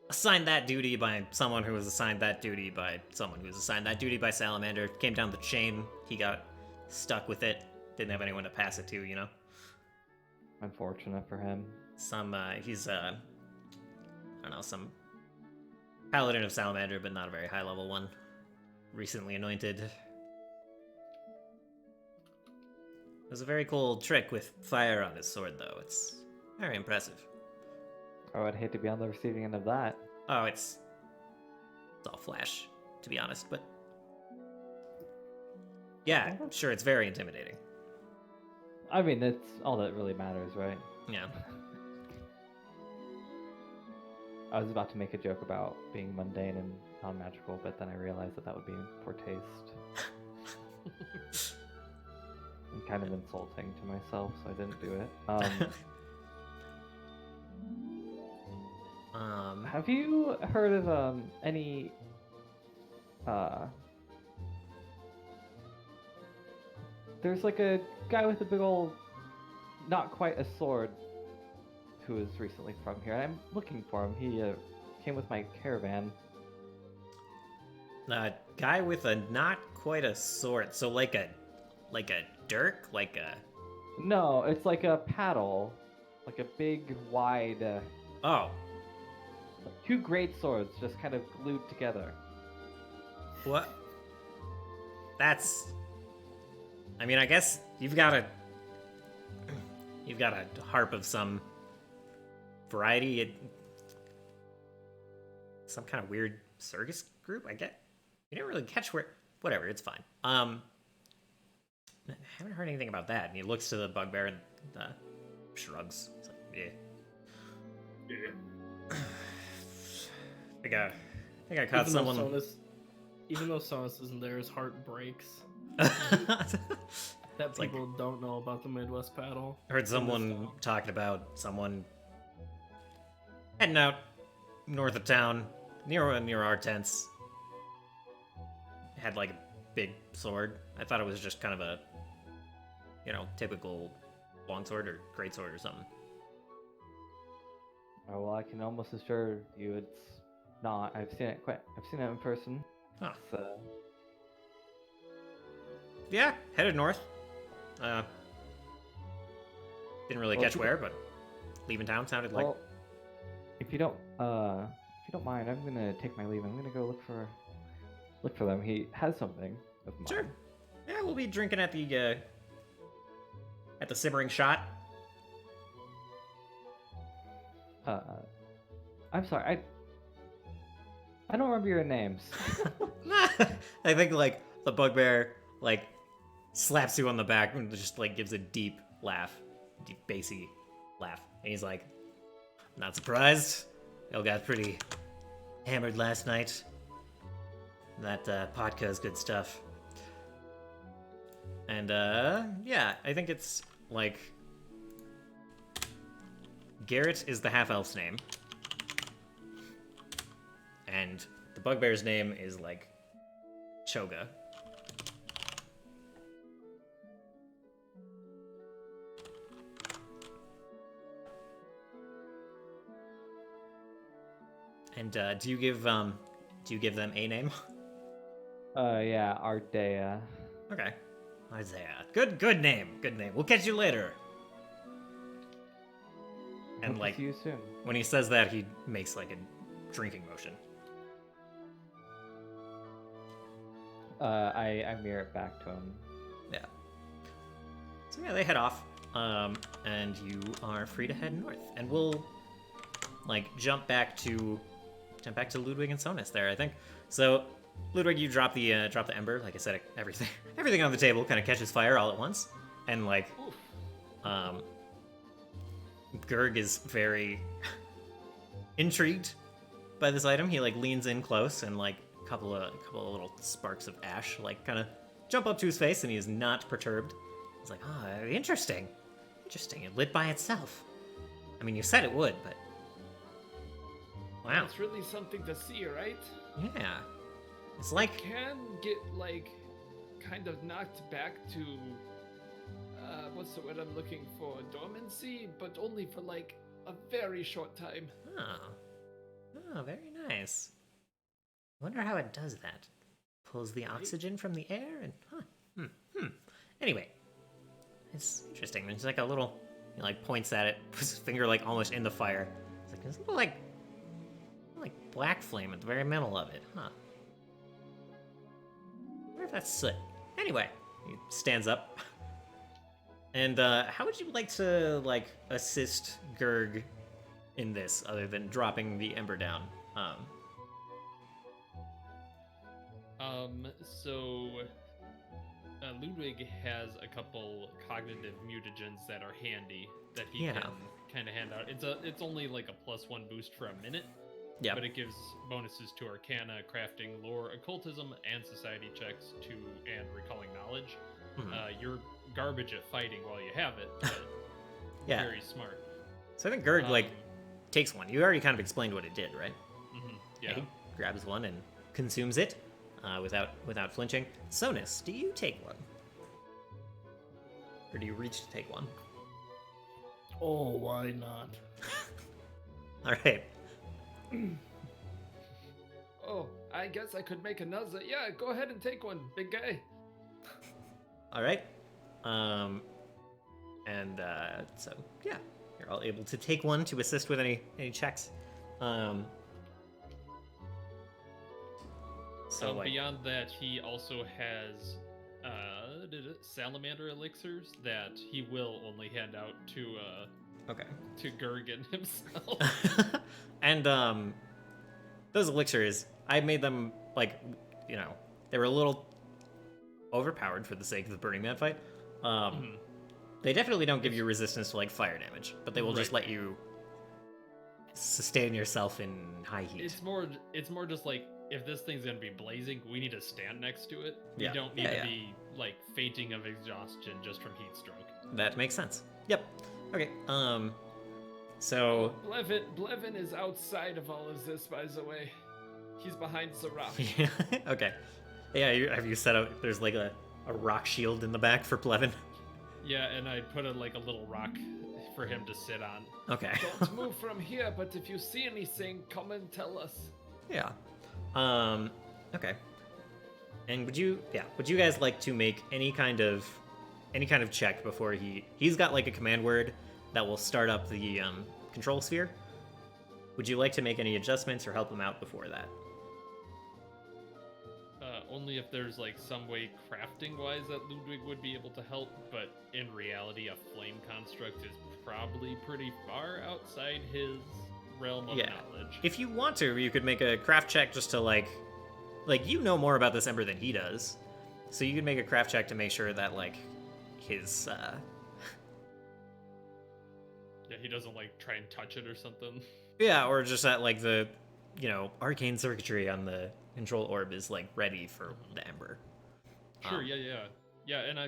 Speaker 3: assigned that duty by someone who was assigned that duty by someone who was assigned that duty by Salamander. Came down the chain. He got stuck with it. Didn't have anyone to pass it to, you know.
Speaker 1: Unfortunate for him.
Speaker 3: He's I don't know, some paladin of Salamander, but not a very high level one. Recently anointed. It was a very cool trick with fire on his sword, though. It's very impressive.
Speaker 1: Oh, I'd hate to be on the receiving end of that.
Speaker 3: Oh, it's all flash, to be honest, but yeah, sure, it's very intimidating.
Speaker 1: I mean, that's all that really matters, right?
Speaker 3: Yeah.
Speaker 1: I was about to make a joke about being mundane and non-magical, but then I realized that would be in poor taste. And kind of insulting to myself, so I didn't do it. Have you heard of any there's like a guy with a big old, not quite a sword, who is recently from here. I'm looking for him. He came with my caravan.
Speaker 3: A guy with a not quite a sword, so like a dirk,
Speaker 1: No, it's like a paddle, like a big, wide.
Speaker 3: Oh,
Speaker 1: Two great swords just kind of glued together.
Speaker 3: what? That's. I mean, I guess you've got You've got a harp of some variety. Some kind of weird circus group, I get. You didn't really catch where... Whatever, it's fine. I haven't heard anything about that. And he looks to the bugbear and shrugs. It's like, yeah. I think I caught someone...
Speaker 6: Even though Sonus isn't there, his heart breaks. That people don't know about the Midwest paddle.
Speaker 3: I heard someone talking about someone heading out north of town, near our tents. Had like a big sword. I thought it was just kind of a, typical longsword or greatsword or something.
Speaker 1: Oh, well, I can almost assure you it's not. I've seen it in person.
Speaker 3: Huh.
Speaker 1: So...
Speaker 3: Yeah, headed north. Didn't really catch where, but leaving town sounded like.
Speaker 1: Well, if you don't mind, I'm gonna take my leave. I'm gonna go look for them. He has something of mine.
Speaker 3: Sure. Yeah, we'll be drinking at the Simmering Shot.
Speaker 1: I'm sorry. I don't remember your names.
Speaker 3: I think like the bugbear slaps you on the back and just gives a deep laugh, deep bassy laugh, and he's like, "Not surprised. Y'all got pretty hammered last night. That vodka is good stuff." And yeah, I think it's Garrett is the half-elf's name, and the bugbear's name is Choga. And do you give them a name?
Speaker 1: Yeah, Ardea.
Speaker 3: Okay, Isaiah. Good name. Good name. We'll catch you later. And
Speaker 1: Hope to see you soon.
Speaker 3: When he says that, he makes a drinking motion.
Speaker 1: I mirror it back to him.
Speaker 3: Yeah. So yeah, they head off, and you are free to head north, and we'll jump back to Ludwig and Sonus there, I think. So Ludwig, you drop the ember. Like I said, everything on the table kind of catches fire all at once, and Gerg is very intrigued by this item. He leans in close, and a couple of little sparks of ash kind of jump up to his face, and he is not perturbed. He's like, "Oh, interesting. It lit by itself. I mean, you said it would, but wow,
Speaker 5: It's really something to see, right?
Speaker 3: yeah, it's
Speaker 5: Can get kind of knocked back to what's the word I'm looking for? Dormancy, but only for a very short time.
Speaker 3: oh, very nice. Wonder how it does that. Pulls the oxygen from the air and Anyway, it's interesting. There's a little, he points at it, puts his finger almost in the fire. It's there's a little black flame at the very middle of it, huh? I wonder if that's soot. Anyway, he stands up. And how would you like to assist Gerg in this, other than dropping the ember down?
Speaker 5: So Ludwig has a couple cognitive mutagens that are handy that he can kind of hand out. It's only a +1 boost for a minute.
Speaker 3: Yeah.
Speaker 5: But it gives bonuses to Arcana, Crafting, Lore, Occultism, and Society checks and Recalling Knowledge.
Speaker 3: Mm-hmm.
Speaker 5: You're garbage at fighting while you have it, but
Speaker 3: Yeah.
Speaker 5: very smart.
Speaker 3: So I think Gerg takes one. You already kind of explained what it did, right?
Speaker 5: Yeah.
Speaker 3: He grabs one and consumes it without flinching. Sonus, do you take one? Or do you reach to take one?
Speaker 6: Oh, why not?
Speaker 3: All right.
Speaker 5: Oh, I guess I could make another. Yeah, go ahead and take one, big guy.
Speaker 3: All right. So yeah, you're all able to take one to assist with any checks.
Speaker 5: Beyond that, he also has salamander elixirs that he will only hand out
Speaker 3: Okay.
Speaker 5: to Gergen himself.
Speaker 3: And those elixirs, I made them like, they were a little overpowered for the sake of the Burning Man fight. They definitely don't give you resistance to like fire damage, but they will just let you sustain yourself in high heat.
Speaker 5: It's more just like, if this thing's gonna be blazing, we need to stand next to it. We
Speaker 3: Yeah.
Speaker 5: don't need to be like fainting of exhaustion just from heat stroke.
Speaker 3: That makes sense. Yep. Okay. So
Speaker 5: Blevin is outside of all of this, by the way. He's behind the rock.
Speaker 3: okay. Yeah. Have you set up? There's like a rock shield in the back for Plevin.
Speaker 5: Yeah, and I put a little rock for him to sit on.
Speaker 3: Okay.
Speaker 5: Don't move from here, but if you see anything, come and tell us.
Speaker 3: Yeah. Okay. And would you guys like to make any kind of check before he's got like a command word that will start up the control sphere? Would you like to make any adjustments or help him out before that?
Speaker 5: Only if there's like some way crafting wise that Ludwig would be able to help, but in reality a flame construct is probably pretty far outside his realm of knowledge.
Speaker 3: If you want to, you could make a craft check just to like you know more about this ember than he does. So you could make a craft check to make sure that like his
Speaker 5: Yeah, he doesn't like try and touch it or something.
Speaker 3: Yeah, or just that like the arcane circuitry on the control orb is like ready for the ember.
Speaker 5: Sure, yeah, and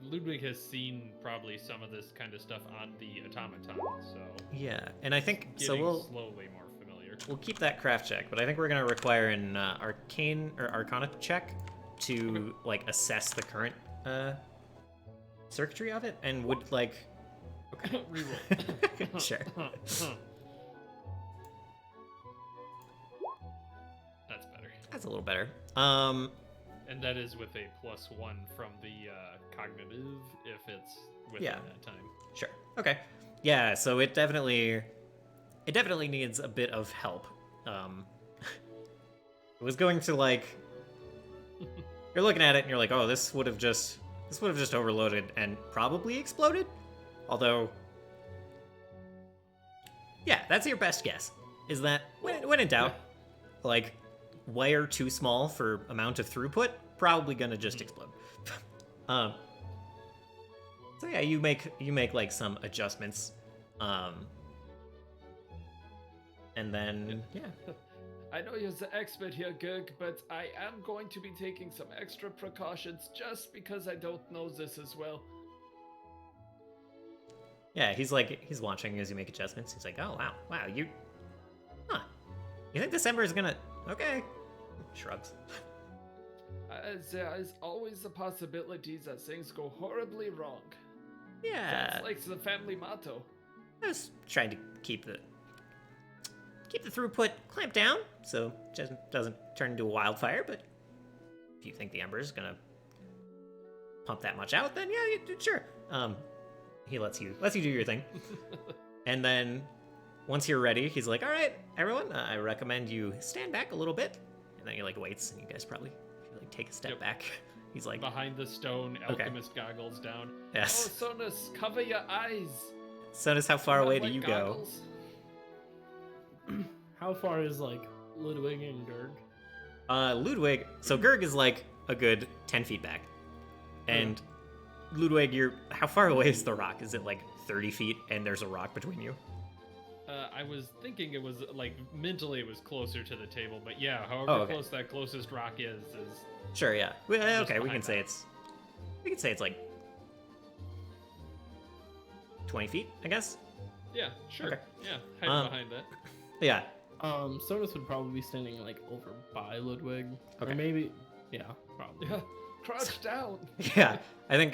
Speaker 5: Ludwig has seen probably some of this kind of stuff on the automaton, so
Speaker 3: yeah, and I think so.
Speaker 5: getting
Speaker 3: We'll
Speaker 5: slowly more familiar.
Speaker 3: we'll keep that craft check, but I think we're gonna require an arcane or arcana check to like assess the current circuitry of it, and would like
Speaker 5: Reroll.
Speaker 3: sure.
Speaker 5: That's better.
Speaker 3: That's a little better.
Speaker 5: And that is with a +1 from the cognitive if it's within that time.
Speaker 3: Sure. Okay. Yeah, so it definitely needs a bit of help. It was going to like you're looking at it and you're like, "Oh, this would have just overloaded and probably exploded." Although yeah, that's your best guess. Is that when in doubt, like wire too small for amount of throughput, probably gonna just explode. So yeah, you make like some adjustments, and then yeah.
Speaker 5: I know you're the expert here, Gerg, but I am going to be taking some extra precautions just because I don't know this as well.
Speaker 3: Yeah, he's watching as you make adjustments. He's like, oh wow, you think this ember is gonna okay? Shrugs.
Speaker 5: There is always the possibility that things go horribly wrong.
Speaker 3: Yeah.
Speaker 5: That's like the family motto.
Speaker 3: I was trying to keep the throughput clamped down so it just doesn't turn into a wildfire, but if you think the ember is gonna pump that much out, then yeah, sure. He lets you do your thing. And then once you're ready, he's like, all right, everyone, I recommend you stand back a little bit. And then he like waits, and you guys probably take a step back. He's like
Speaker 5: behind the stone, alchemist goggles down.
Speaker 3: Yes.
Speaker 5: Oh, Sonus, cover your eyes.
Speaker 3: Sonus, how far away do you go?
Speaker 6: How far is like Ludwig and Gerg?
Speaker 3: Ludwig. So Gerg is like a good 10 feet back, and Ludwig, how far away is the rock? Is it like 30 feet, and there's a rock between you?
Speaker 5: I was thinking it was like mentally it was closer to the table, but yeah, however close that closest rock is.
Speaker 3: Sure, yeah. Well, okay, we can
Speaker 5: behind
Speaker 3: say it's like 20 feet, I guess.
Speaker 5: Yeah, sure.
Speaker 3: Okay.
Speaker 5: Yeah, hiding behind that.
Speaker 3: Yeah.
Speaker 6: Sonus would probably be standing like over by Ludwig,
Speaker 3: Okay.
Speaker 6: or maybe, yeah, probably.
Speaker 5: Yeah, crouch down.
Speaker 3: Yeah, I think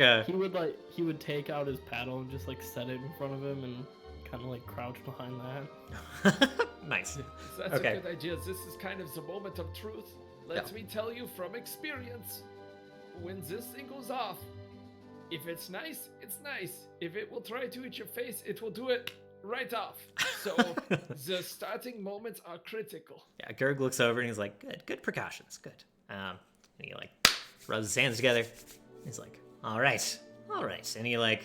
Speaker 6: He would take out his paddle and just like set it in front of him and kind of like crouch behind that.
Speaker 3: nice.
Speaker 5: That's
Speaker 3: Okay.
Speaker 5: a good idea. This is kind of the moment of truth. Let me tell you from experience. When this thing goes off, if it's nice, it's nice. If it will try to eat your face, it will do it right off. So the starting moments are critical.
Speaker 3: Yeah, Gerg looks over and he's like, good precautions, good. And he like rubs his hands together, He's like, all right, and he like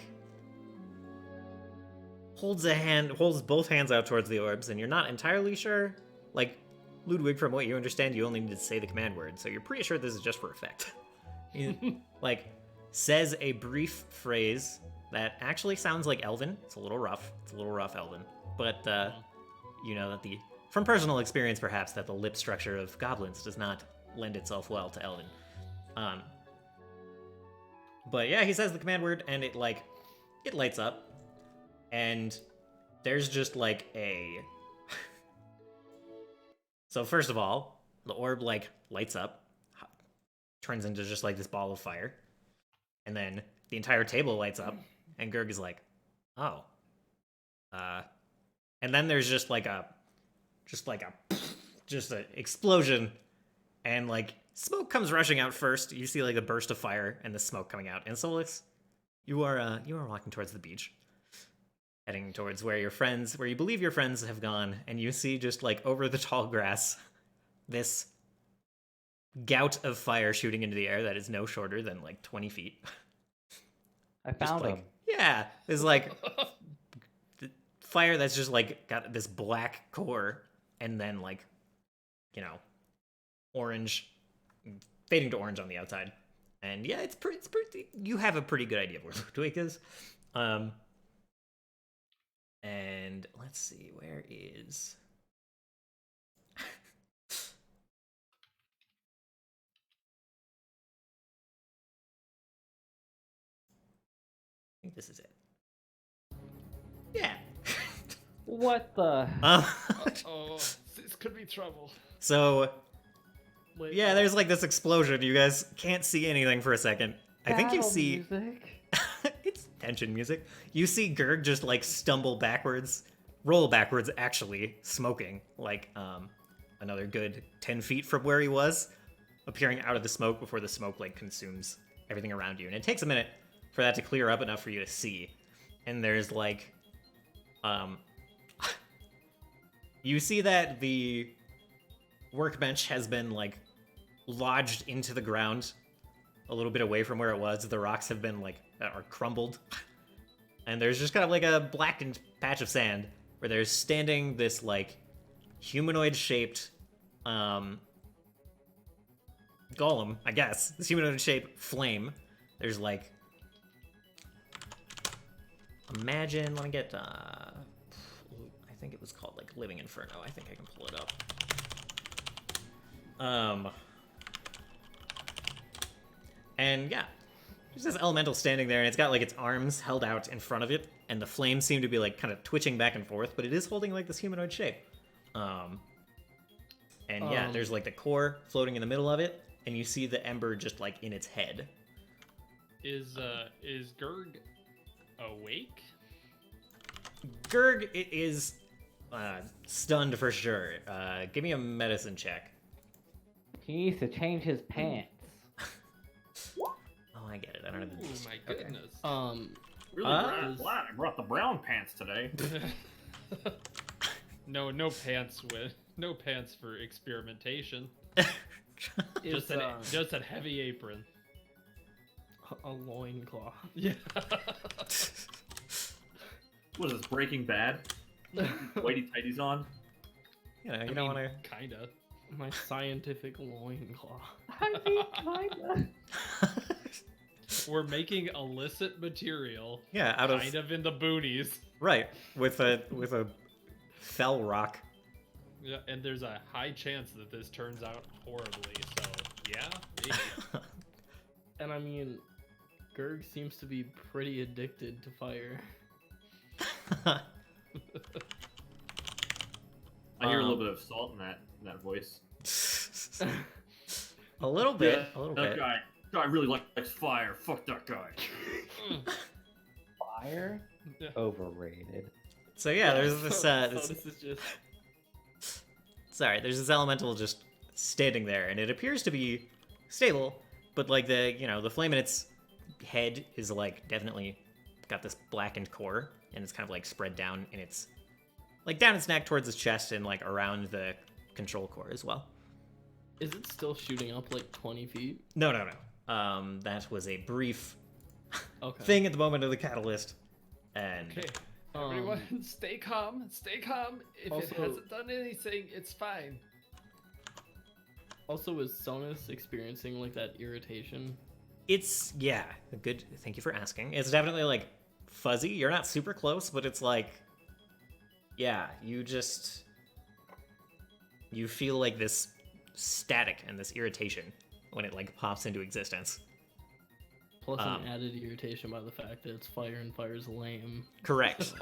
Speaker 3: holds both hands out towards the orbs, and you're not entirely sure. Like, Ludwig, from what you understand, you only need to say the command word, so you're pretty sure this is just for effect. He, like, says a brief phrase that actually sounds like Elven. It's a little rough. Elven. But, you know, that from personal experience, perhaps, that the lip structure of goblins does not lend itself well to Elven. But yeah, he says the command word, and it lights up. And there's just like So first of all, the orb like lights up, turns into just like this ball of fire. And then the entire table lights up, and Gurg is like, oh. And then there's just an explosion, and like smoke comes rushing out first. You see like a burst of fire and the smoke coming out. And Solix, you are walking towards the beach, heading towards where you believe your friends have gone, and you see just like over the tall grass, this gout of fire shooting into the air that is no shorter than like 20 feet.
Speaker 1: I found him.
Speaker 3: Yeah, there's like fire that's just like got this black core, and then like, you know, orange, fading to orange on the outside. And yeah, it's pretty. You have a pretty good idea of where Ludwig is. And let's see, where is... I think this is it. Yeah.
Speaker 1: What the?
Speaker 5: Oh, this could be trouble.
Speaker 3: So,
Speaker 6: Wait,
Speaker 3: yeah, there's like this explosion. You guys can't see anything for a second. I think you
Speaker 1: Battle
Speaker 3: see...
Speaker 1: music?
Speaker 3: It's tension music. You see Gurg just like roll backwards actually, smoking, like another good 10 feet from where he was, appearing out of the smoke before the smoke like consumes everything around you. And it takes a minute for that to clear up enough for you to see. And there's like you see that the workbench has been like lodged into the ground a little bit away from where it was. The rocks have been like are crumbled, and there's just kind of like a blackened patch of sand where there's standing this like humanoid shaped golem, I guess. This humanoid shaped flame. There's like, imagine, let me get I think it was called like Living Inferno. I think I can pull it up. And yeah, there's this elemental standing there, and it's got like its arms held out in front of it, and the flames seem to be like kind of twitching back and forth, but it is holding like this humanoid shape. And yeah, there's like the core floating in the middle of it, and you see the ember just like in its head.
Speaker 5: Is Gurg awake?
Speaker 3: Gurg is stunned for sure. Give me a medicine check.
Speaker 1: He needs to change his pants.
Speaker 3: Oh, I get it. I don't know.
Speaker 5: Oh my goodness.
Speaker 2: Really glad I brought the brown pants today.
Speaker 5: No pants for experimentation.
Speaker 6: It's
Speaker 5: Just a heavy apron.
Speaker 6: a loincloth.
Speaker 5: Yeah.
Speaker 2: What is this, Breaking Bad? Whitey tighties on?
Speaker 3: You know, you don't want to.
Speaker 5: Kinda.
Speaker 6: My scientific loincloth.
Speaker 1: I mean, kinda.
Speaker 5: We're making illicit material.
Speaker 3: Yeah, out of
Speaker 5: kind of in the boonies.
Speaker 3: right with a fell rock.
Speaker 5: Yeah, and there's a high chance that this turns out horribly. So yeah, maybe.
Speaker 6: And I mean, Gurg seems to be pretty addicted to fire.
Speaker 2: I hear a little bit of salt in that voice.
Speaker 3: A little bit.
Speaker 2: That guy really likes fire. Fuck that guy.
Speaker 1: Fire?
Speaker 5: Yeah.
Speaker 1: Overrated.
Speaker 3: So yeah, there's this.
Speaker 6: So this is just.
Speaker 3: Sorry, there's this elemental just standing there, and it appears to be stable, but like the flame in its head is like definitely got this blackened core, and it's kind of like spread down in its down its neck towards its chest and like around the control core as well.
Speaker 6: Is it still shooting up like 20 feet?
Speaker 3: No. That was a brief
Speaker 6: Okay.
Speaker 3: thing at the moment of the catalyst. And
Speaker 5: Okay,
Speaker 6: Um,
Speaker 5: everyone, stay calm. Stay calm. If it
Speaker 6: also-
Speaker 5: hasn't done anything, it's fine.
Speaker 6: Also, is Sonus experiencing like that irritation?
Speaker 3: it's, yeah, good. Thank you for asking. It's definitely like fuzzy. You're not super close, but it's like, yeah, you feel like this static and this irritation when it like pops into existence.
Speaker 6: Plus an added irritation by the fact that it's fire and fire's lame.
Speaker 3: Correct.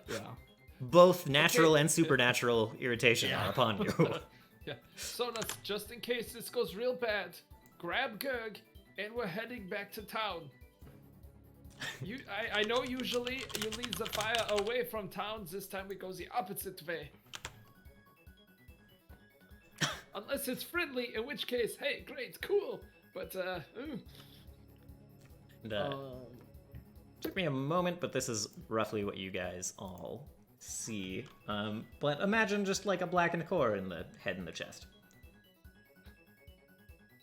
Speaker 6: Yeah.
Speaker 3: Both natural and supernatural irritation are upon you.
Speaker 5: Yeah. So that's just in case this goes real bad. Grab Gerg, and we're heading back to town. I know usually you lead the fire away from towns. This time it goes the opposite way. Unless it's friendly, in which case, hey, great, cool. But
Speaker 3: And, took me a moment, but this is roughly what you guys all see. But imagine just like a blackened core in the head and the chest.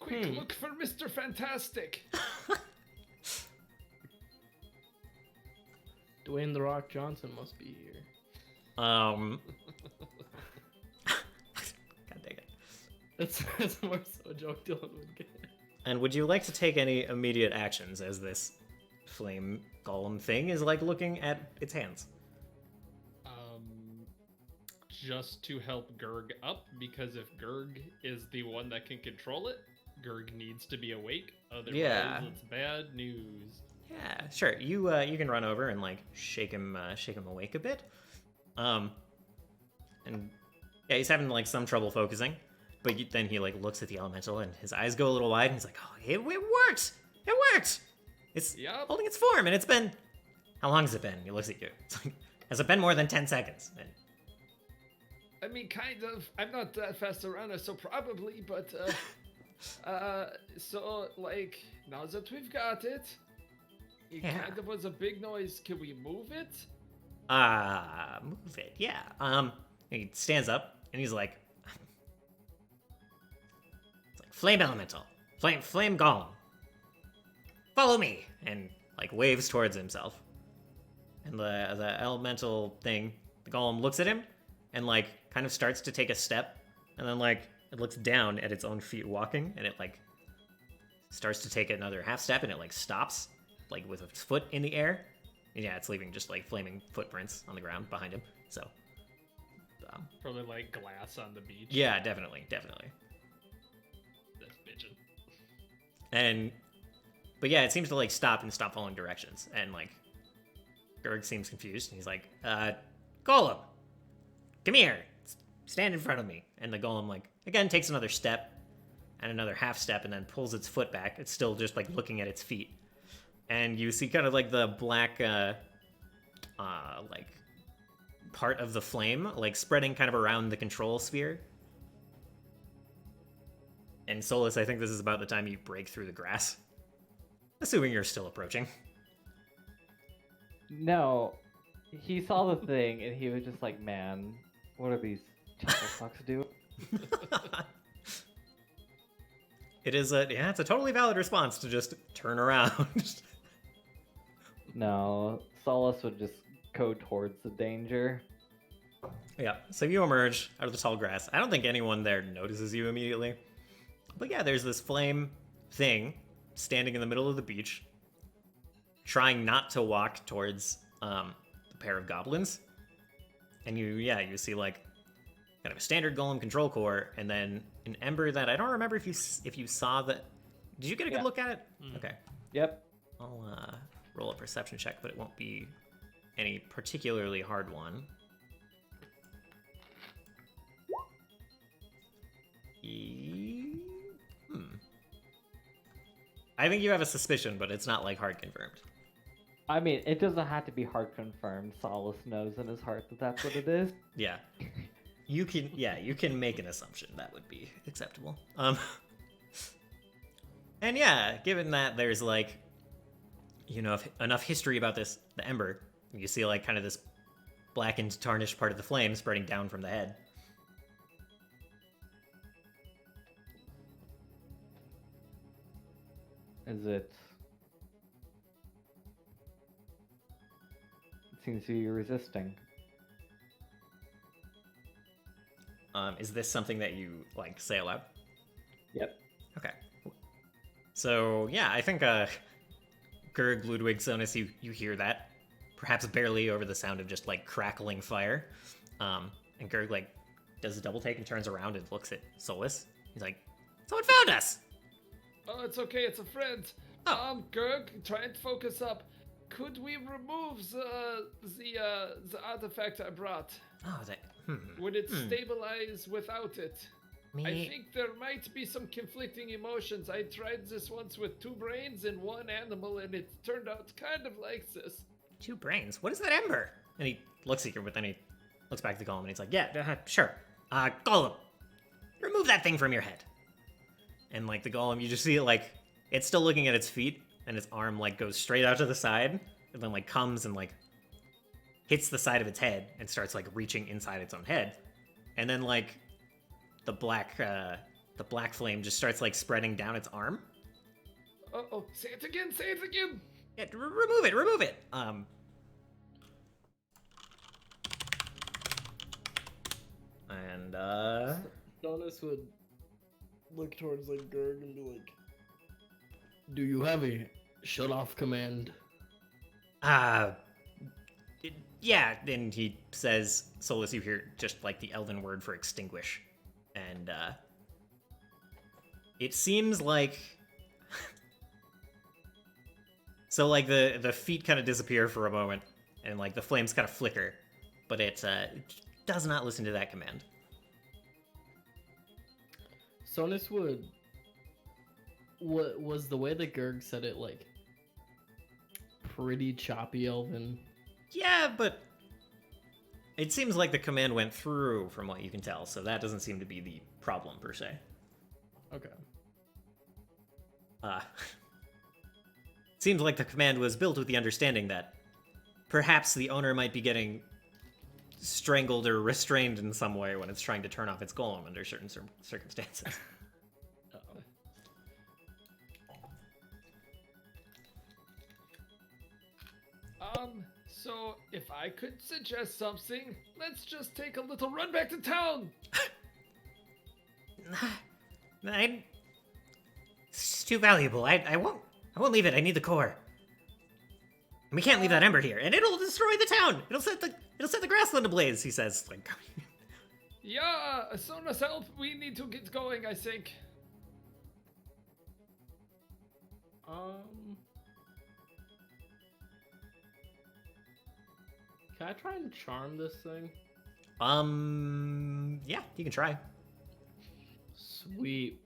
Speaker 5: quick, look for Mr. Fantastic.
Speaker 6: Dwayne The Rock Johnson must be here.
Speaker 3: God dang it.
Speaker 6: It's more so a joke Dylan would get.
Speaker 3: And would you like to take any immediate actions as this flame golem thing is like looking at its hands?
Speaker 5: Just to help Gerg up, because if Gerg is the one that can control it, Gerg needs to be awake. Otherwise, it's bad news.
Speaker 3: Yeah, sure. You can run over and like shake him awake a bit. And yeah, he's having like some trouble focusing, but then he like looks at the elemental and his eyes go a little wide and he's like, "Oh, it worked! It worked! It's holding its form, and it's been how long has it been?" He looks at you. It's like, has it been more than 10 seconds? And,
Speaker 5: I mean, kind of. I'm not that fast a runner, so probably, but, so, like, now that we've got it, it kind of was a big noise. Can we move it?
Speaker 3: Move it, yeah. He stands up, and he's like, it's like, flame elemental, flame golem, follow me, and, like, waves towards himself. And the elemental thing, the golem looks at him, and, like, kind of starts to take a step, and then, like, it looks down at its own feet walking, and it, like, starts to take another half step, and it, like, stops, like, with its foot in the air. And yeah, it's leaving just, like, flaming footprints on the ground behind him, so.
Speaker 5: Probably, like, glass on the beach.
Speaker 3: Yeah, definitely.
Speaker 5: That's bitchin'.
Speaker 3: But yeah, it seems to, like, stop following directions, and, like, Gerg seems confused, and he's like, Golem, come here, stand in front of me. And the golem, like, again, takes another step, and another half step, and then pulls its foot back. It's still just, like, looking at its feet. And you see kind of, like, the black, like, part of the flame, like, spreading kind of around the control sphere. And Solus, I think this is about the time you break through the grass. Assuming you're still approaching.
Speaker 1: No, he saw the thing and he was just like, man, what are these chuckle fucks doing?
Speaker 3: It's a totally valid response to just turn around.
Speaker 1: No, Solus would just go towards the danger.
Speaker 3: Yeah, so you emerge out of the tall grass. I don't think anyone there notices you immediately. But yeah, there's this flame thing standing in the middle of the beach, trying not to walk towards the pair of goblins. And you see like kind of a standard golem control core, and then an ember that I don't remember if you saw that. Did you get a good look at it? Okay.
Speaker 1: Yep.
Speaker 3: I'll roll a perception check, but it won't be any particularly hard one. I think you have a suspicion, but it's not like hard confirmed.
Speaker 1: I mean, it doesn't have to be hard confirmed. Solus knows in his heart that that's what it is.
Speaker 3: Yeah. You can make an assumption. That would be acceptable. And yeah, given that there's like, enough history about the ember, you see like kind of this blackened, tarnished part of the flame spreading down from the head.
Speaker 1: Is it? It seems to be resisting.
Speaker 3: Is this something that you like say aloud?
Speaker 1: Yep.
Speaker 3: Okay. So yeah, I think Gerg, Ludwig, Sonus, you hear that, perhaps barely over the sound of just like crackling fire. And Gerg like does a double take and turns around and looks at Solus. He's like, "Someone found us!"
Speaker 5: Oh, it's okay. It's a friend.
Speaker 3: Oh.
Speaker 5: Gerg, try and focus up. Could we remove the artifact I brought?
Speaker 3: Oh, that.
Speaker 5: Would it stabilize without it?
Speaker 3: Me.
Speaker 5: I think there might be some conflicting emotions. I tried this once with 2 brains and 1 animal, and it turned out kind of like this.
Speaker 3: 2 brains. What is that ember? And he looks at you, but then he looks back to Gollum and he's like, "Yeah, sure. Gollum, remove that thing from your head." And like the Gollum, you just see it like it's still looking at its feet, and its arm like goes straight out to the side, and then like comes and like hits the side of its head and starts like reaching inside its own head, and then like the black flame just starts like spreading down its arm.
Speaker 5: Uh-oh, say it again, say it again!
Speaker 3: Yeah, remove it. And
Speaker 6: Jonas would look towards like Gerg and be like, "Do you have a shut off command?"
Speaker 3: Yeah, and he says, Solus, you hear just like the elven word for extinguish. And it seems like so like the feet kind of disappear for a moment, and like the flames kind of flicker, but it does not listen to that command.
Speaker 6: Sonus would. What was the way that Gerg said it like pretty choppy elven?
Speaker 3: Yeah, but it seems like the command went through from what you can tell, so that doesn't seem to be the problem per se.
Speaker 6: Okay.
Speaker 3: Seems like the command was built with the understanding that perhaps the owner might be getting strangled or restrained in some way when it's trying to turn off its golem under certain circumstances.
Speaker 5: So if I could suggest something, let's just take a little run back to town.
Speaker 3: It's too valuable. I won't leave it. I need the core. And we can't leave that ember here, and it'll destroy the town. It'll set the grassland ablaze. He says, like.
Speaker 5: Yeah, as soon as help, we need to get going, I think.
Speaker 6: Can I try and charm this thing?
Speaker 3: Yeah, you can try.
Speaker 6: Sweet.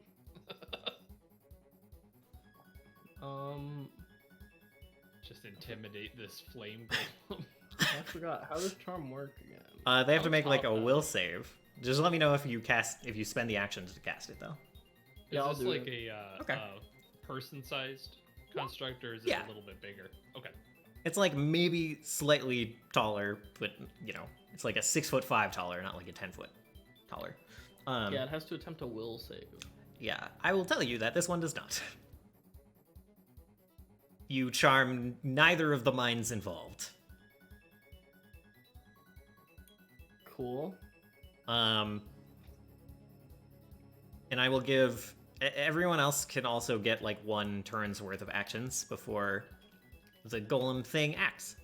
Speaker 5: Just intimidate this flame golem.
Speaker 6: I forgot. How does charm work again?
Speaker 3: They have to make like a will save. Just let me know if you spend the action to cast it though.
Speaker 6: Yeah, I'll
Speaker 5: Is this
Speaker 6: do
Speaker 5: like
Speaker 6: it.
Speaker 5: a person-sized construct, or is it a little bit bigger? Okay.
Speaker 3: It's like maybe slightly taller, but you know, it's like a 6'5" taller, not like a 10-foot taller.
Speaker 6: Yeah, it has to attempt a will save.
Speaker 3: Yeah, I will tell you that this one does not. You charm neither of the minds involved.
Speaker 6: Cool.
Speaker 3: And I will give everyone else can also get like 1 turn's worth of actions before the golem thing acts.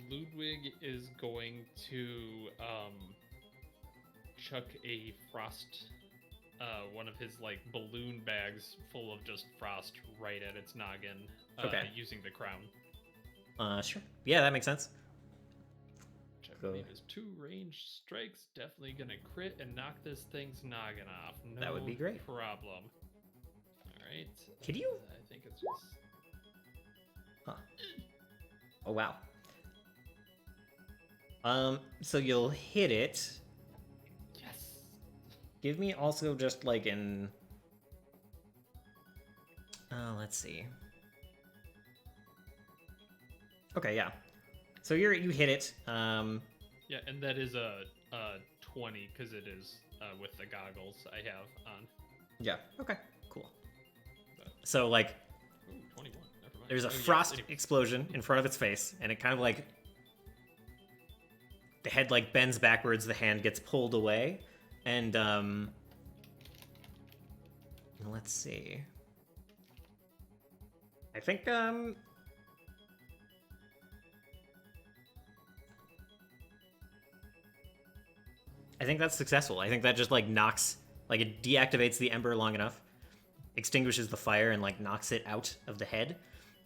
Speaker 5: Ludwig is going to chuck a frost, one of his like balloon bags full of just frost right at its noggin, using the crown.
Speaker 3: Sure. Yeah, that makes sense.
Speaker 5: Which I believe is 2 ranged strikes. Definitely gonna crit and knock this thing's noggin off. No
Speaker 3: That would be great.
Speaker 5: problem. All right.
Speaker 3: Could you?
Speaker 5: I think it's just.
Speaker 3: Huh. Oh wow. So you'll hit it.
Speaker 5: Yes.
Speaker 3: Give me also just like an. Let's see. Okay, yeah. So you hit it.
Speaker 5: Yeah, and that is a 20 because it is with the goggles I have on.
Speaker 3: Yeah. Okay. Cool. So like,
Speaker 5: Ooh, 21. Never mind.
Speaker 3: there's a
Speaker 5: Oh, yes,
Speaker 3: frost
Speaker 5: anyway.
Speaker 3: explosion in front of its face, and it kind of like the head like bends backwards, the hand gets pulled away, and let's see. I think that's successful. I think that just like knocks, like it deactivates the ember long enough, extinguishes the fire, and like knocks it out of the head.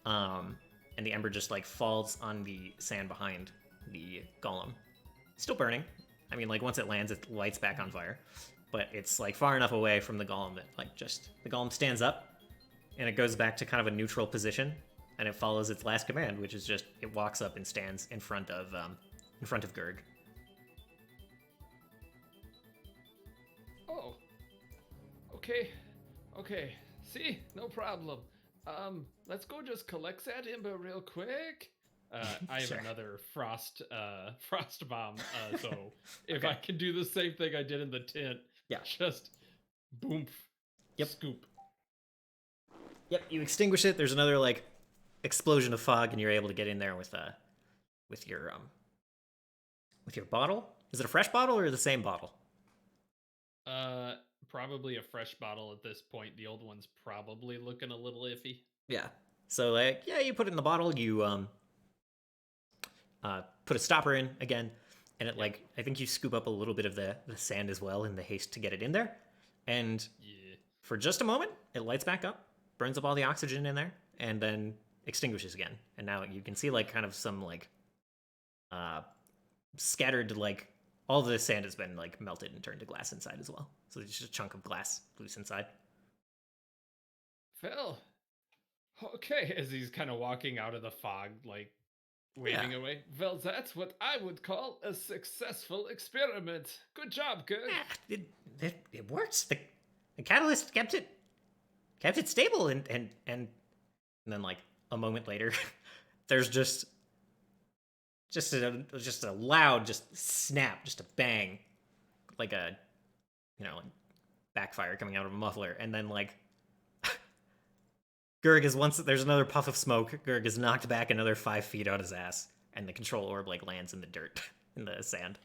Speaker 3: And the ember just like falls on the sand behind the golem. Still burning. I mean, like once it lands, it lights back on fire. But it's like far enough away from the golem that like just the golem stands up, and it goes back to kind of a neutral position, and it follows its last command, which is just it walks up and stands in front of Gurg.
Speaker 5: Oh. Okay. See, no problem. Let's go just collect that ember real quick. I have
Speaker 3: Sure.
Speaker 5: another frost bomb. So if
Speaker 3: Okay.
Speaker 5: I can do the same thing I did in the tent,
Speaker 3: Yeah.
Speaker 5: just boom.
Speaker 3: Yep.
Speaker 5: Scoop.
Speaker 3: Yep, you extinguish it. There's another like explosion of fog, and you're able to get in there with your bottle. Is it a fresh bottle or the same bottle?
Speaker 5: Probably a fresh bottle at this point. The old one's probably looking a little iffy.
Speaker 3: Yeah. So like, yeah, you put it in the bottle. You put a stopper in again, and it like I think you scoop up a little bit of the sand as well in the haste to get it in there, and
Speaker 5: Yeah.
Speaker 3: for just a moment, it lights back up, burns up all the oxygen in there, and then extinguishes again. And now you can see like kind of some like scattered like all the sand has been like melted and turned to glass inside as well. So there's just a chunk of glass loose inside.
Speaker 5: Phil. Okay, as he's kind of walking out of the fog, like waving
Speaker 3: Yeah.
Speaker 5: away. Well, that's what I would call a successful experiment. Good job, Gurg.
Speaker 3: Yeah, it works. The catalyst kept it stable, and then like a moment later, there's just a loud just snap, just a bang, like a like backfire coming out of a muffler, and then like Gurg is there's another puff of smoke. Gurg is knocked back another 5 feet out his ass, and the control orb like lands in the dirt in the sand.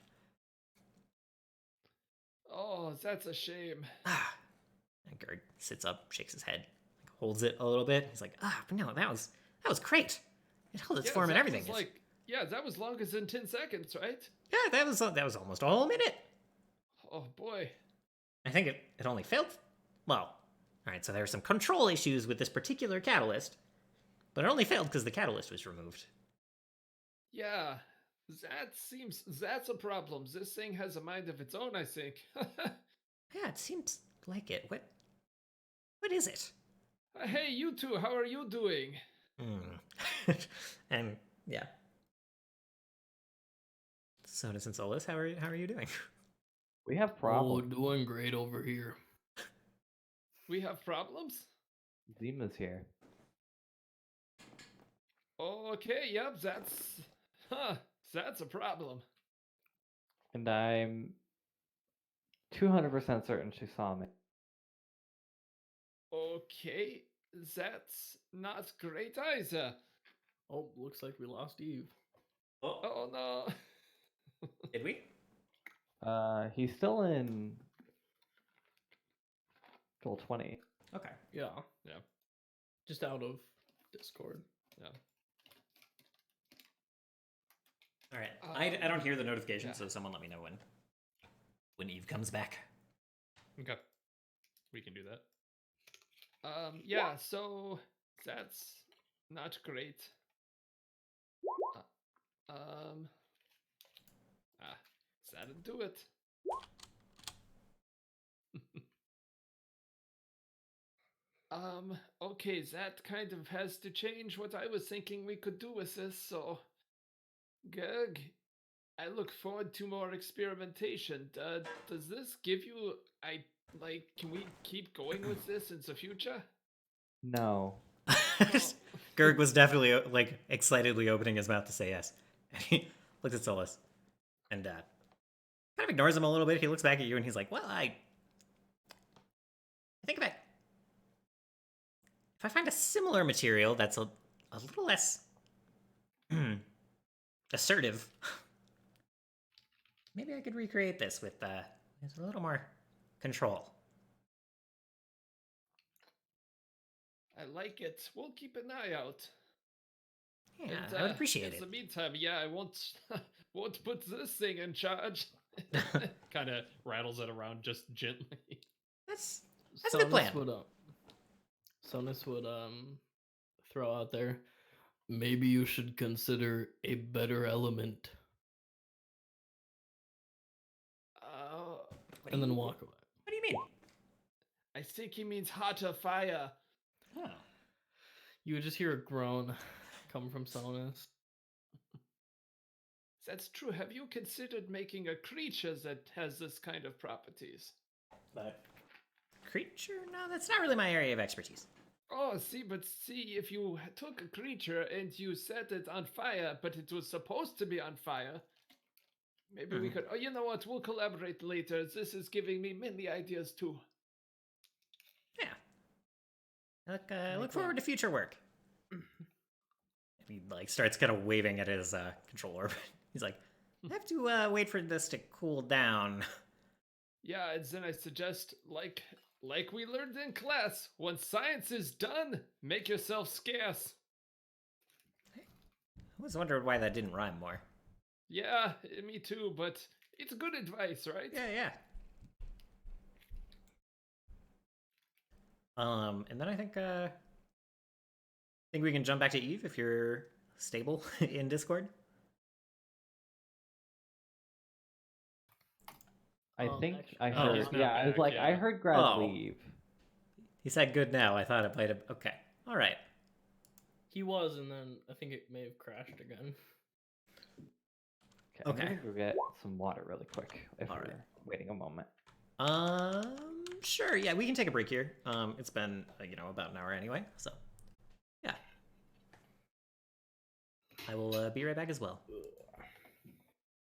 Speaker 5: Oh, that's a shame.
Speaker 3: And Gurg sits up, shakes his head, holds it a little bit. He's like, but no, that was great. It held its form and everything.
Speaker 5: That was longer than 10 seconds, right?
Speaker 3: Yeah, that was almost a whole minute.
Speaker 5: Oh boy.
Speaker 3: I think it only failed. Well, all right. So there are some control issues with this particular catalyst, but it only failed because the catalyst was removed.
Speaker 5: Yeah, that's a problem. This thing has a mind of its own, I think.
Speaker 3: Yeah, it seems like it. What is it?
Speaker 5: Hey, you two, how are you doing?
Speaker 3: And yeah. Sonus and Solus, how are you doing?
Speaker 1: We have
Speaker 6: Oh,
Speaker 1: problems.
Speaker 6: doing great over here.
Speaker 5: We have problems?
Speaker 1: Zima's here.
Speaker 5: Okay, yep, that's a problem.
Speaker 1: And I'm 200% certain she saw me.
Speaker 5: Okay, that's not great either.
Speaker 6: Oh, looks like we lost Eve.
Speaker 5: Oh no.
Speaker 3: Did we?
Speaker 1: He's still in Goal 20.
Speaker 3: Okay.
Speaker 6: Yeah,
Speaker 5: Yeah.
Speaker 6: just out of Discord.
Speaker 5: Yeah.
Speaker 3: All right. I don't hear the notification,
Speaker 5: yeah.
Speaker 3: so someone let me know when Eve comes back.
Speaker 5: Okay. We can do that. Yeah, so that's not great. That'll do it. Okay, that kind of has to change what I was thinking we could do with this, so Gurg, I look forward to more experimentation. Does this give you can we keep going with this in the future?
Speaker 1: No.
Speaker 3: Gurg was definitely like excitedly opening his mouth to say yes. And he looked at Solus. and kind of ignores him a little bit. He looks back at you and he's like, well, I think if I find a similar material that's a little less assertive, maybe I could recreate this with a little more control.
Speaker 5: I like it. We'll keep an eye out.
Speaker 3: Yeah,
Speaker 5: And,
Speaker 3: I would appreciate
Speaker 5: in
Speaker 3: it.
Speaker 5: the meantime, yeah, I won't won't put this thing in charge. Kind of rattles it around just gently.
Speaker 3: That's a good plan.
Speaker 6: Sonus would throw out there. Maybe you should consider a better element, and then walk away.
Speaker 3: What do you mean?
Speaker 5: I think he means hotter fire.
Speaker 3: Oh.
Speaker 6: You would just hear a groan come from Sonus.
Speaker 5: That's true. Have you considered making a creature that has this kind of properties?
Speaker 3: But creature? No, that's not really my area of expertise.
Speaker 5: Oh, see, if you took a creature and you set it on fire, but it was supposed to be on fire, maybe we could. Oh, you know what? We'll collaborate later. This is giving me many ideas too.
Speaker 3: Yeah. Look forward to future work. He starts kind of waving at his controller. He's like, I have to wait for this to cool down.
Speaker 5: Yeah, and then I suggest, like we learned in class, when science is done, make yourself scarce.
Speaker 3: I was wondering why that didn't rhyme more.
Speaker 5: Yeah, me too, but it's good advice, right?
Speaker 3: Yeah. And then I think we can jump back to Eve if you're stable in Discord.
Speaker 1: I think
Speaker 6: actually-
Speaker 1: I
Speaker 3: Oh,
Speaker 1: heard.
Speaker 5: he's not
Speaker 1: Yeah, I was
Speaker 5: back,
Speaker 1: like, I
Speaker 5: yeah.
Speaker 1: heard Grad
Speaker 3: Oh.
Speaker 1: leave.
Speaker 3: He said good now. I thought it might have. Okay. All right.
Speaker 6: He was, and then I think it may have crashed again.
Speaker 1: Okay, I'm
Speaker 3: Okay.
Speaker 1: gonna go get some water really quick if
Speaker 3: All
Speaker 1: we're
Speaker 3: right.
Speaker 1: waiting a moment.
Speaker 3: Sure. Yeah, we can take a break here. It's been about an hour anyway. So, yeah. I will be right back as well.